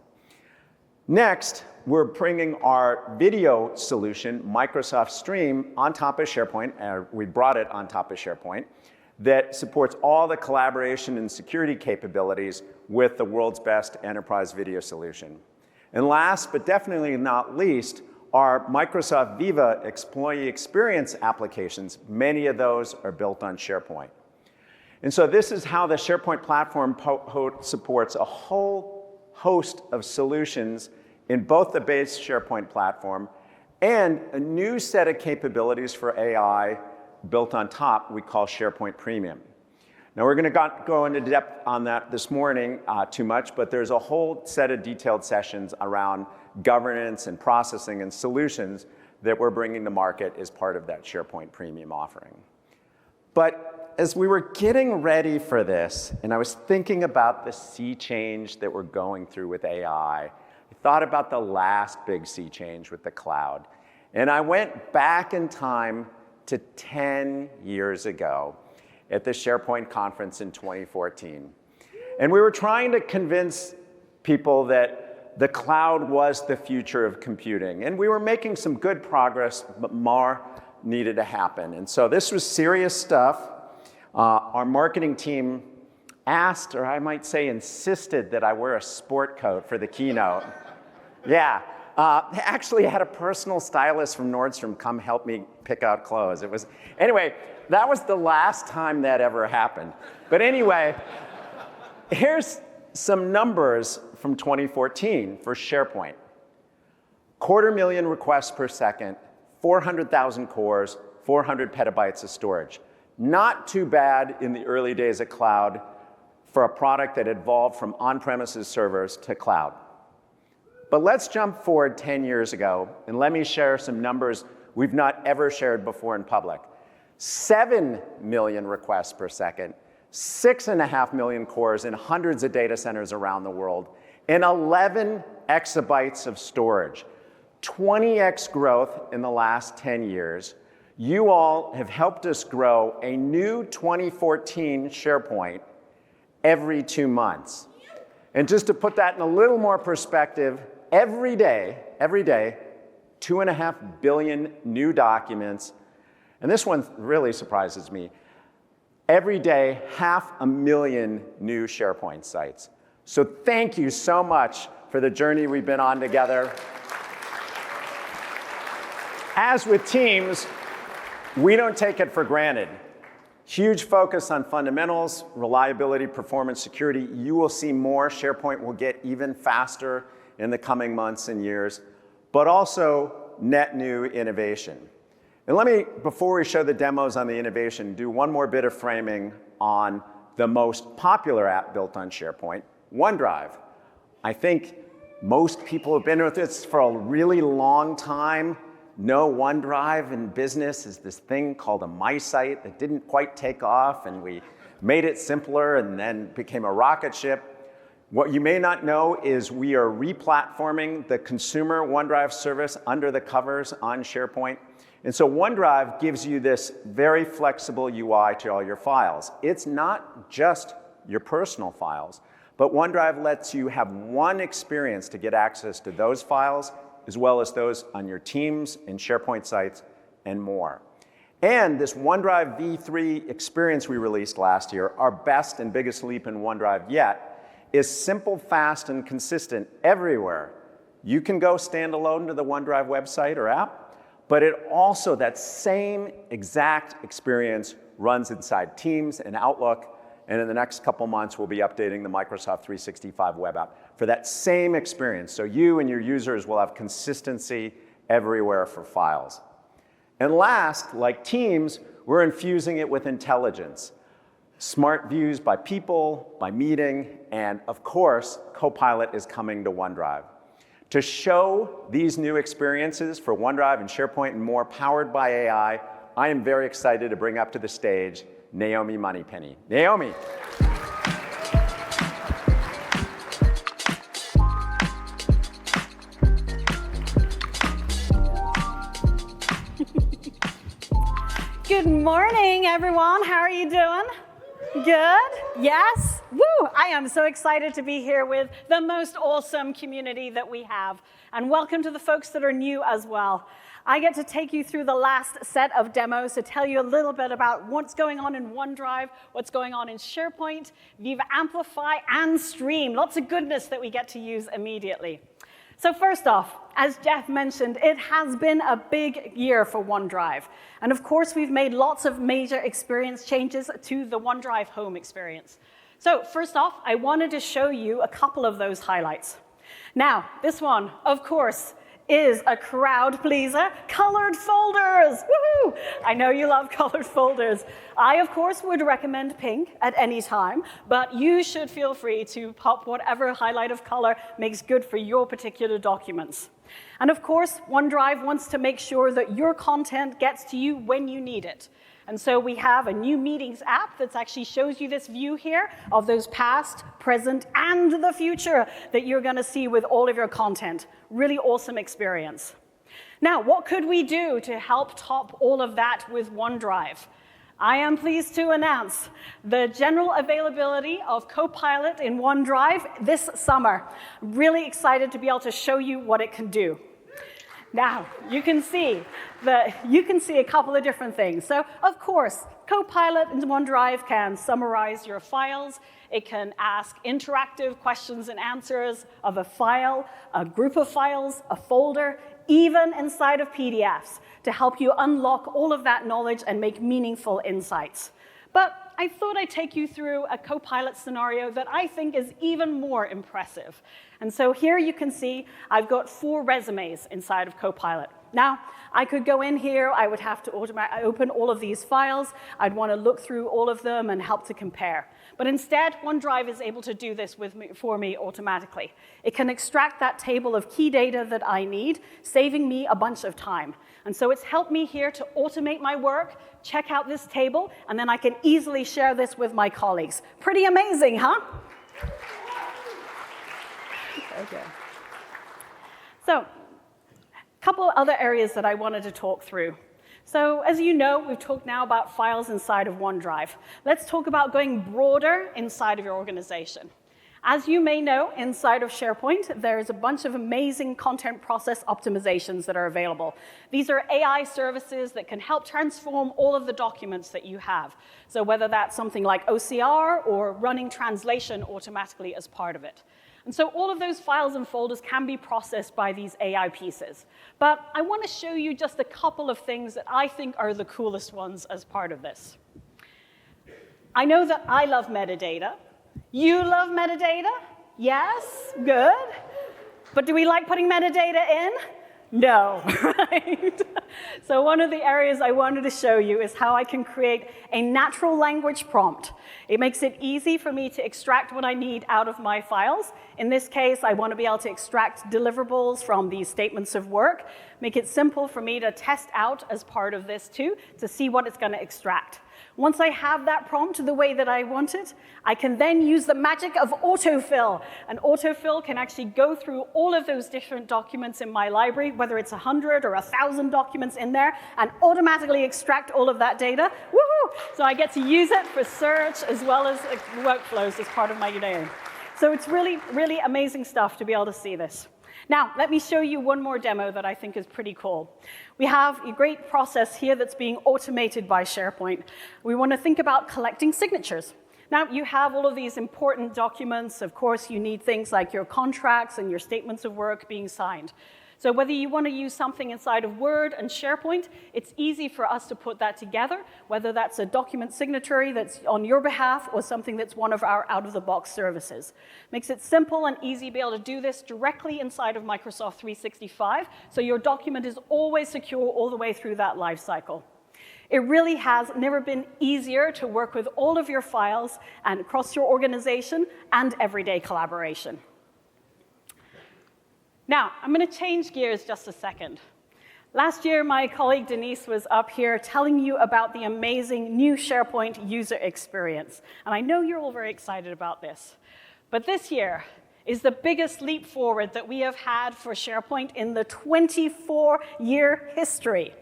Next, we're bringing our video solution, Microsoft Stream, on top of SharePoint. We brought it on top of SharePoint, that supports all the collaboration and security capabilities with the world's best enterprise video solution. And last, but definitely not least, are Microsoft Viva employee experience applications. Many of those are built on SharePoint. And so this is how the SharePoint platform supports a whole host of solutions in both the base SharePoint platform and a new set of capabilities for AI built on top we call SharePoint Premium. Now we're going to go into depth on that this morning too much, but there's a whole set of detailed sessions around governance and processing and solutions that we're bringing to market as part of that SharePoint Premium offering. But as we were getting ready for this, and I was thinking about the sea change that we're going through with AI, I thought about the last big sea change with the cloud. And I went back in time to 10 years ago at the SharePoint conference in 2014. And we were trying to convince people that the cloud was the future of computing. And we were making some good progress, but more needed to happen. And so this was serious stuff. Our marketing team asked, or I might say insisted, that I wear a sport coat for the keynote. Yeah. They actually had a personal stylist from Nordstrom come help me pick out clothes. Anyway, that was the last time that ever happened. But anyway, here's some numbers from 2014 for SharePoint. 250,000 requests per second, 400,000 cores, 400 petabytes of storage. Not too bad in the early days of cloud for a product that evolved from on-premises servers to cloud. But let's jump forward 10 years ago, and let me share some numbers we've not ever shared before in public. 7 million requests per second, 6.5 million cores in hundreds of data centers around the world, and 11 exabytes of storage. 20x growth in the last 10 years. You all have helped us grow a new 2014 SharePoint every 2 months. And just to put that in a little more perspective, every day, 2.5 billion new documents. And this one really surprises me. Every day, 500,000 new SharePoint sites. So thank you so much for the journey we've been on together. As with Teams, we don't take it for granted. Huge focus on fundamentals, reliability, performance, security. You will see more. SharePoint will get even faster in the coming months and years, but also net new innovation. And let me, before we show the demos on the innovation, do one more bit of framing on the most popular app built on SharePoint, OneDrive. I think Most people have been with this for a really long time. Know OneDrive in business is this thing called a MySite that didn't quite take off, and we made it simpler and then became a rocket ship. What you may not know is we are replatforming the consumer OneDrive service under the covers on SharePoint. And so OneDrive gives you this very flexible UI to all your files. It's not just your personal files, but OneDrive lets you have one experience to get access to those files, as well as those on your Teams and SharePoint sites and more. And this OneDrive v3 experience we released last year, our best and biggest leap in OneDrive yet, is simple, fast, and consistent everywhere. You can go standalone to the OneDrive website or app, but it also, that same exact experience runs inside Teams and Outlook. And in the next couple months, we'll be updating the Microsoft 365 web app for that same experience. So you and your users will have consistency everywhere for files. And last, like Teams, we're infusing it with intelligence. Smart views by people, by meeting, and of course, Copilot is coming to OneDrive. To show these new experiences for OneDrive and SharePoint and more powered by AI, I am very excited to bring up to the stage Naomi Moneypenny. Naomi. Good morning, everyone. How are you doing? Good? Yes? Woo! I am so excited to be here with the most awesome community that we have. And welcome to the folks that are new as well. I get to take you through the last set of demos to tell you a little bit about what's going on in OneDrive, what's going on in SharePoint, Viva Amplify, and Stream. Lots of goodness that we get to use immediately. So first off, as Jeff mentioned, it has been a big year for OneDrive. And of course, we've made lots of major experience changes to the OneDrive home experience. So first off, I wanted to show you a couple of those highlights. Now, this one, of course, is a crowd pleaser, colored folders. Woohoo! I know you love colored folders. I, of course, would recommend pink at any time, but you should feel free to pop whatever highlight of color makes good for your particular documents. And of course, OneDrive wants to make sure that your content gets to you when you need it. And so we have a new meetings app that actually shows you this view here of those past, present, and the future that you're going to see with all of your content. Really awesome experience. Now, what could we do to help top all of that with OneDrive? I am pleased to announce the general availability of Copilot in OneDrive this summer. Really excited to be able to show you what it can do. Now, you can see a couple of different things. So, of course, Copilot in OneDrive can summarize your files. It can ask interactive questions and answers of a file, a group of files, a folder, even inside of PDFs to help you unlock all of that knowledge and make meaningful insights. But I thought I'd take you through a Copilot scenario that I think is even more impressive. And so here you can see I've got 4 resumes inside of Copilot. Now, I could go in here, I would have to open all of these files, I'd want to look through all of them and help to compare. But instead, OneDrive is able to do this for me automatically. It can extract that table of key data that I need, saving me a bunch of time. And so it's helped me here to automate my work, check out this table, and then I can easily share this with my colleagues. Pretty amazing, huh? Okay. So, a couple other areas that I wanted to talk through. So, as you know, we've talked now about files inside of OneDrive. Let's talk about going broader inside of your organization. As you may know, inside of SharePoint, there's a bunch of amazing content process optimizations that are available. These are AI services that can help transform all of the documents that you have. So whether that's something like OCR or running translation automatically as part of it. And so all of those files and folders can be processed by these AI pieces. But I want to show you just a couple of things that I think are the coolest ones as part of this. I know that I love metadata. You love metadata? Yes? Good. But do we like putting metadata in? No, right? So one of the areas I wanted to show you is how I can create a natural language prompt. It makes it easy for me to extract what I need out of my files. In this case, I want to be able to extract deliverables from these statements of work, make it simple for me to test out as part of this too, to see what it's going to extract. Once I have that prompt the way that I want it, I can then use the magic of autofill. And autofill can actually go through all of those different documents in my library, whether it's 100 or 1,000 documents in there, and automatically extract all of that data. Woohoo! So I get to use it for search as well as workflows as part of my day. So it's really, really amazing stuff to be able to see this. Now, let me show you one more demo that I think is pretty cool. We have a great process here that's being automated by SharePoint. We want to think about collecting signatures. Now, you have all of these important documents. Of course, you need things like your contracts and your statements of work being signed. So whether you want to use something inside of Word and SharePoint, it's easy for us to put that together, whether that's a document signatory that's on your behalf or something that's one of our out-of-the-box services. Makes it simple and easy to be able to do this directly inside of Microsoft 365, so your document is always secure all the way through that life cycle. It really has never been easier to work with all of your files and across your organization and everyday collaboration. Now, I'm going to change gears just a second. Last year, my colleague Denise was up here telling you about the amazing new SharePoint user experience. And I know you're all very excited about this. But this year is the biggest leap forward that we have had for SharePoint in the 24-year history,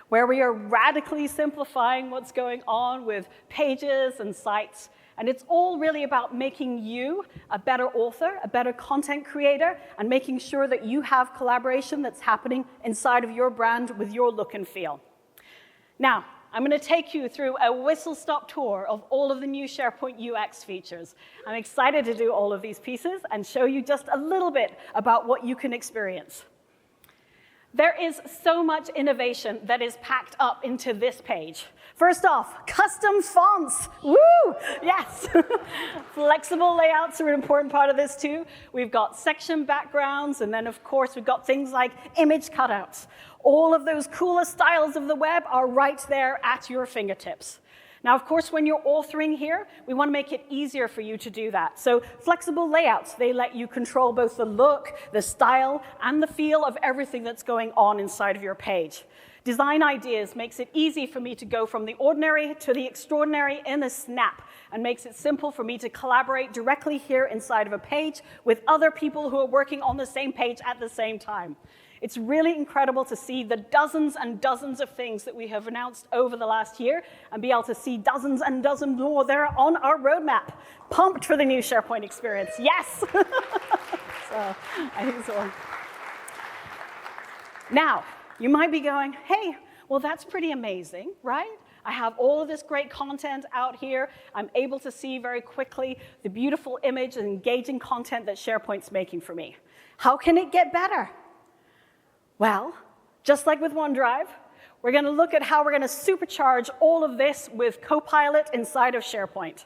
where we are radically simplifying what's going on with pages and sites. And it's all really about making you a better author, a better content creator, and making sure that you have collaboration that's happening inside of your brand with your look and feel. Now, I'm going to take you through a whistle-stop tour of all of the new SharePoint UX features. I'm excited to do all of these pieces and show you just a little bit about what you can experience. There is so much innovation that is packed up into this page. First off, custom fonts. Woo! Yes! Flexible layouts are an important part of this too. We've got section backgrounds, and then of course we've got things like image cutouts. All of those coolest styles of the web are right there at your fingertips. Now, of course, when you're authoring here, we want to make it easier for you to do that. So flexible layouts, they let you control both the look, the style, and the feel of everything that's going on inside of your page. Design ideas makes it easy for me to go from the ordinary to the extraordinary in a snap, and makes it simple for me to collaborate directly here inside of a page with other people who are working on the same page at the same time. It's really incredible to see the dozens and dozens of things that we have announced over the last year, and be able to see dozens and dozens more that are on our roadmap. Pumped for the new SharePoint experience. Yes! So, I think so. Now, you might be going, hey, well, that's pretty amazing, right? I have all of this great content out here. I'm able to see very quickly the beautiful image and engaging content that SharePoint's making for me. How can it get better? Well, just like with OneDrive, we're going to look at how we're going to supercharge all of this with Copilot inside of SharePoint.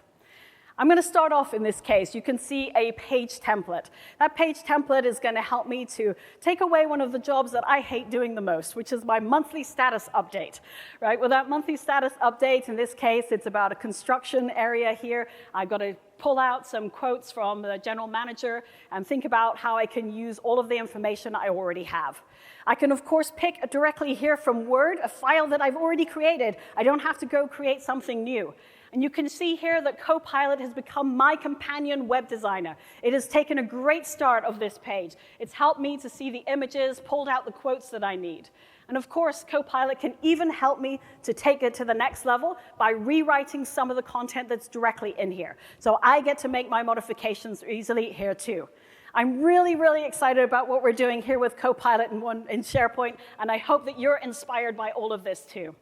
I'm going to start off in this case. You can see a page template. That page template is going to help me to take away one of the jobs that I hate doing the most, which is my monthly status update. Right? With that monthly status update, in this case, it's about a construction area here. I've got to pull out some quotes from the general manager and think about how I can use all of the information I already have. I can, of course, pick directly here from Word a file that I've already created. I don't have to go create something new. And you can see here that Copilot has become my companion web designer. It has taken a great start of this page. It's helped me to see the images, pulled out the quotes that I need. And of course, Copilot can even help me to take it to the next level by rewriting some of the content that's directly in here. So I get to make my modifications easily here too. I'm really, really excited about what we're doing here with Copilot in SharePoint, and I hope that you're inspired by all of this too.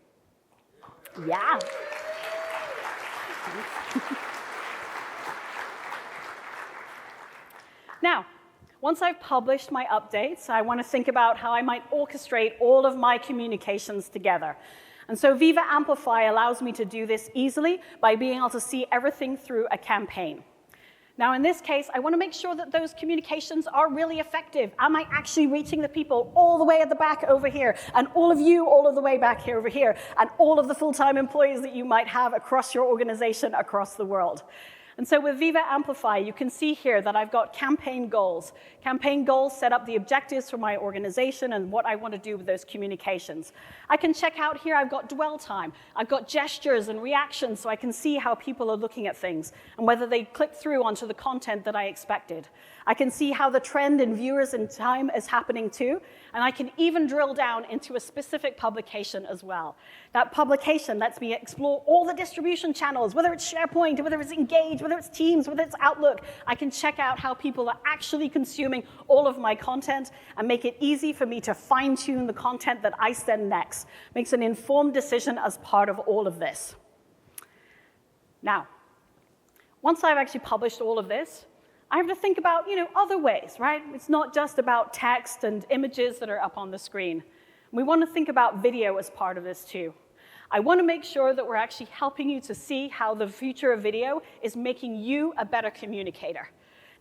Yeah. Now, once I've published my updates, I want to think about how I might orchestrate all of my communications together. And so Viva Amplify allows me to do this easily by being able to see everything through a campaign. Now, in this case, I want to make sure that those communications are really effective. Am I actually reaching the people all the way at the back over here, and all of you all of the way back here over here, and all of the full-time employees that you might have across your organization across the world? And so with Viva Amplify, you can see here that I've got campaign goals. Campaign goals set up the objectives for my organization and what I want to do with those communications. I can check out here, I've got dwell time. I've got gestures and reactions so I can see how people are looking at things and whether they click through onto the content that I expected. I can see how the trend in viewers and time is happening too, and I can even drill down into a specific publication as well. That publication lets me explore all the distribution channels, whether it's SharePoint, whether it's Engage, whether it's Teams, whether it's Outlook. I can check out how people are actually consuming all of my content and make it easy for me to fine-tune the content that I send next. Makes an informed decision as part of all of this. Now, once I've actually published all of this, I have to think about, other ways, right? It's not just about text and images that are up on the screen. We want to think about video as part of this too. I want to make sure that we're actually helping you to see how the future of video is making you a better communicator.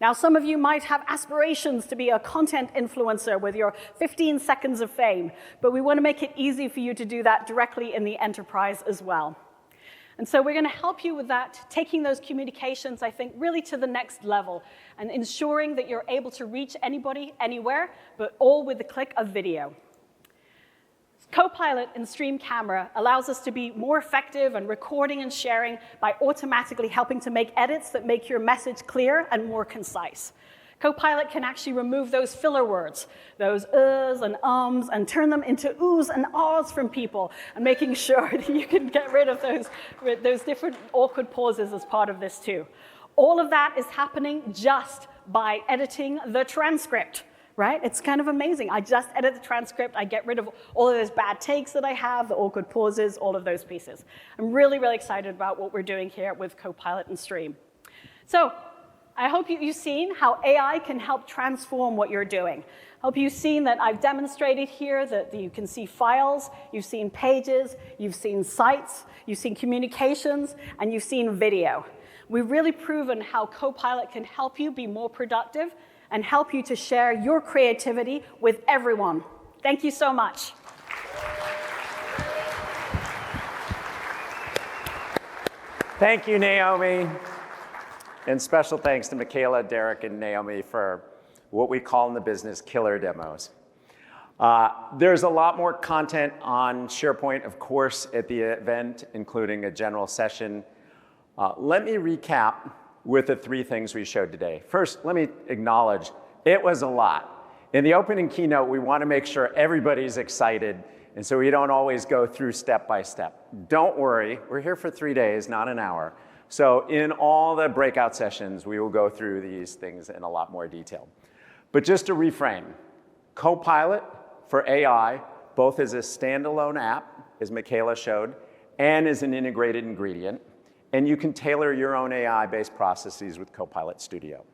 Now, some of you might have aspirations to be a content influencer with your 15 seconds of fame, but we want to make it easy for you to do that directly in the enterprise as well. And so we're going to help you with that, taking those communications, I think, really to the next level and ensuring that you're able to reach anybody, anywhere, but all with the click of video. Copilot in Stream Camera allows us to be more effective in recording and sharing by automatically helping to make edits that make your message clear and more concise. Copilot can actually remove those filler words, those uhs and ums, and turn them into oohs and ahs from people, and making sure that you can get rid of those different awkward pauses as part of this too. All of that is happening just by editing the transcript, right? It's kind of amazing. I just edit the transcript. I get rid of all of those bad takes that I have, the awkward pauses, all of those pieces. I'm really, really excited about what we're doing here with Copilot and Stream. So, I hope you've seen how AI can help transform what you're doing. I hope you've seen that I've demonstrated here that you can see files, you've seen pages, you've seen sites, you've seen communications, and you've seen video. We've really proven how Copilot can help you be more productive and help you to share your creativity with everyone. Thank you so much. Thank you, Naomi. And special thanks to Michaela, Derek, and Naomi for what we call in the business killer demos. There's a lot more content on SharePoint, of course, at the event, including a general session. Let me recap with the 3 things we showed today. First, let me acknowledge it was a lot. In the opening keynote, we want to make sure everybody's excited, and so we don't always go through step by step. Don't worry, we're here for 3 days, not an hour. So in all the breakout sessions, we will go through these things in a lot more detail. But just to reframe, Copilot for AI, both as a standalone app, as Michaela showed, and as an integrated ingredient. And you can tailor your own AI-based processes with Copilot Studio.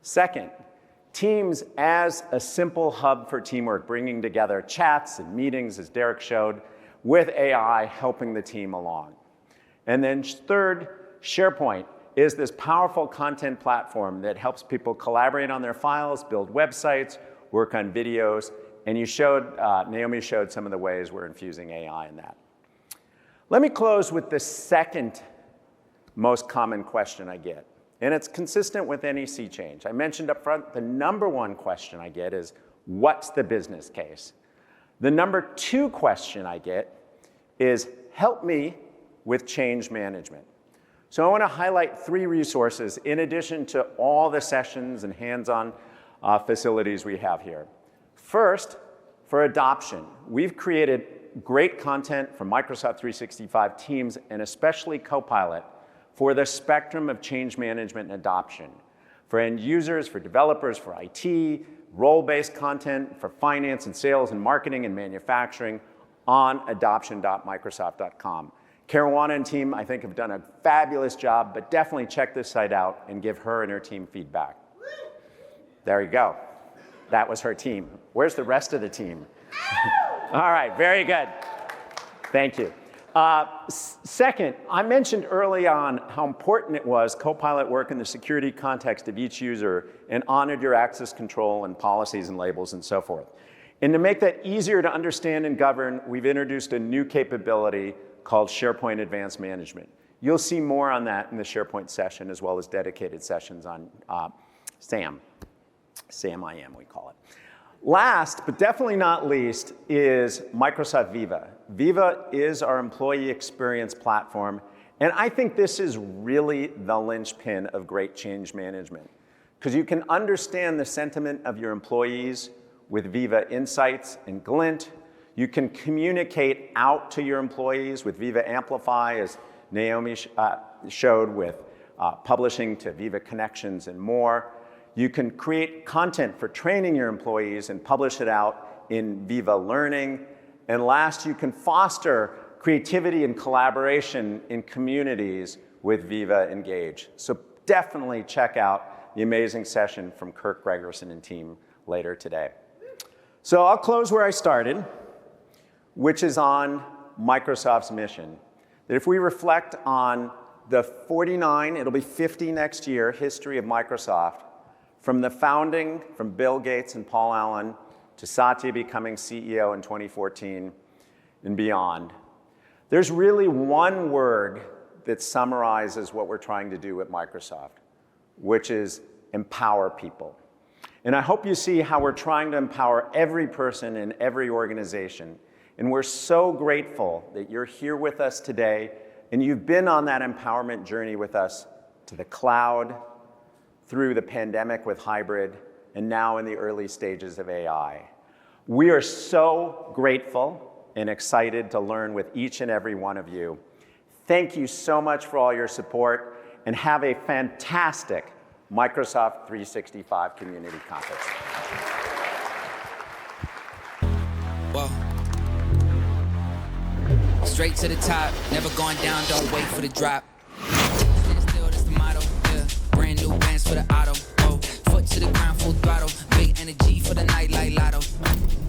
Second, Teams as a simple hub for teamwork, bringing together chats and meetings, as Derek showed, with AI helping the team along. And then third, SharePoint is this powerful content platform that helps people collaborate on their files, build websites, work on videos, and Naomi showed some of the ways we're infusing AI in that. Let me close with the second most common question I get, and it's consistent with any sea change. I mentioned up front, the number 1 question I get is, what's the business case? The number 2 question I get is, help me with change management. So I want to highlight 3 resources in addition to all the sessions and hands-on facilities we have here. First, for adoption, we've created great content from Microsoft 365 Teams and especially Copilot for the spectrum of change management and adoption. For end users, for developers, for IT, role-based content, for finance and sales and marketing and manufacturing on adoption.microsoft.com. Caruana and team, I think, have done a fabulous job, but definitely check this site out and give her and her team feedback. There you go. That was her team. Where's the rest of the team? All right, very good. Thank you. Second, I mentioned early on how important it was Copilot work in the security context of each user and honored your access control and policies and labels and so forth. And to make that easier to understand and govern, we've introduced a new capability called SharePoint Advanced Management. You'll see more on that in the SharePoint session, as well as dedicated sessions on SAM. SAM-IM, we call it. Last, but definitely not least, is Microsoft Viva. Viva is our employee experience platform, and I think this is really the linchpin of great change management, because you can understand the sentiment of your employees with Viva Insights and Glint. You can communicate out to your employees with Viva Amplify, as Naomi showed, with publishing to Viva Connections and more. You can create content for training your employees and publish it out in Viva Learning. And last, you can foster creativity and collaboration in communities with Viva Engage. So definitely check out the amazing session from Kirk Gregerson and team later today. So I'll close where I started, which is on Microsoft's mission. That if we reflect on the 49, it'll be 50 next year, history of Microsoft, from the founding, from Bill Gates and Paul Allen, to Satya becoming CEO in 2014 and beyond, there's really one word that summarizes what we're trying to do at Microsoft, which is empower people. And I hope you see how we're trying to empower every person in every organization. And we're so grateful that you're here with us today, and you've been on that empowerment journey with us to the cloud, through the pandemic with hybrid, and now in the early stages of AI. We are so grateful and excited to learn with each and every one of you. Thank you so much for all your support, and have a fantastic Microsoft 365 Community Conference. Whoa. Straight to the top, never going down, don't wait for the drop. Stand still, that's the motto, yeah. Brand new bands for the auto, oh. Foot to the ground, full throttle. Big energy for the night like lotto.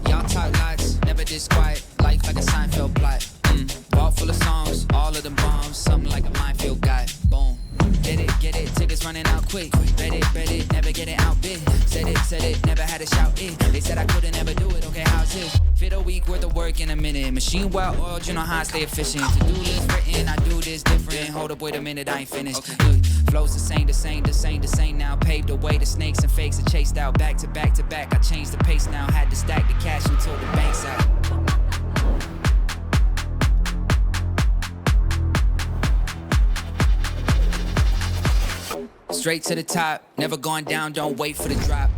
Y'all talk lots, never this quiet. Life like a Seinfeld plot. Vault full of songs, all of them bombs. Something like a minefield guy. Boom. Get it, tickets running out quick. Bet it, never get it out big. Said it, never had to shout it. They said I couldn't ever do it, okay, how's this? Fit a week worth of work in a minute. Machine well oiled, you know how I stay efficient. To do list written, I do this different. Hold up, wait a minute, I ain't finished. Okay. Look, flows the same now. Paved the way to snakes and fakes are chased out. Back to back to back, I changed the pace now. Had to stack the cash until the bank's out. Straight to the top, never going down, don't wait for the drop.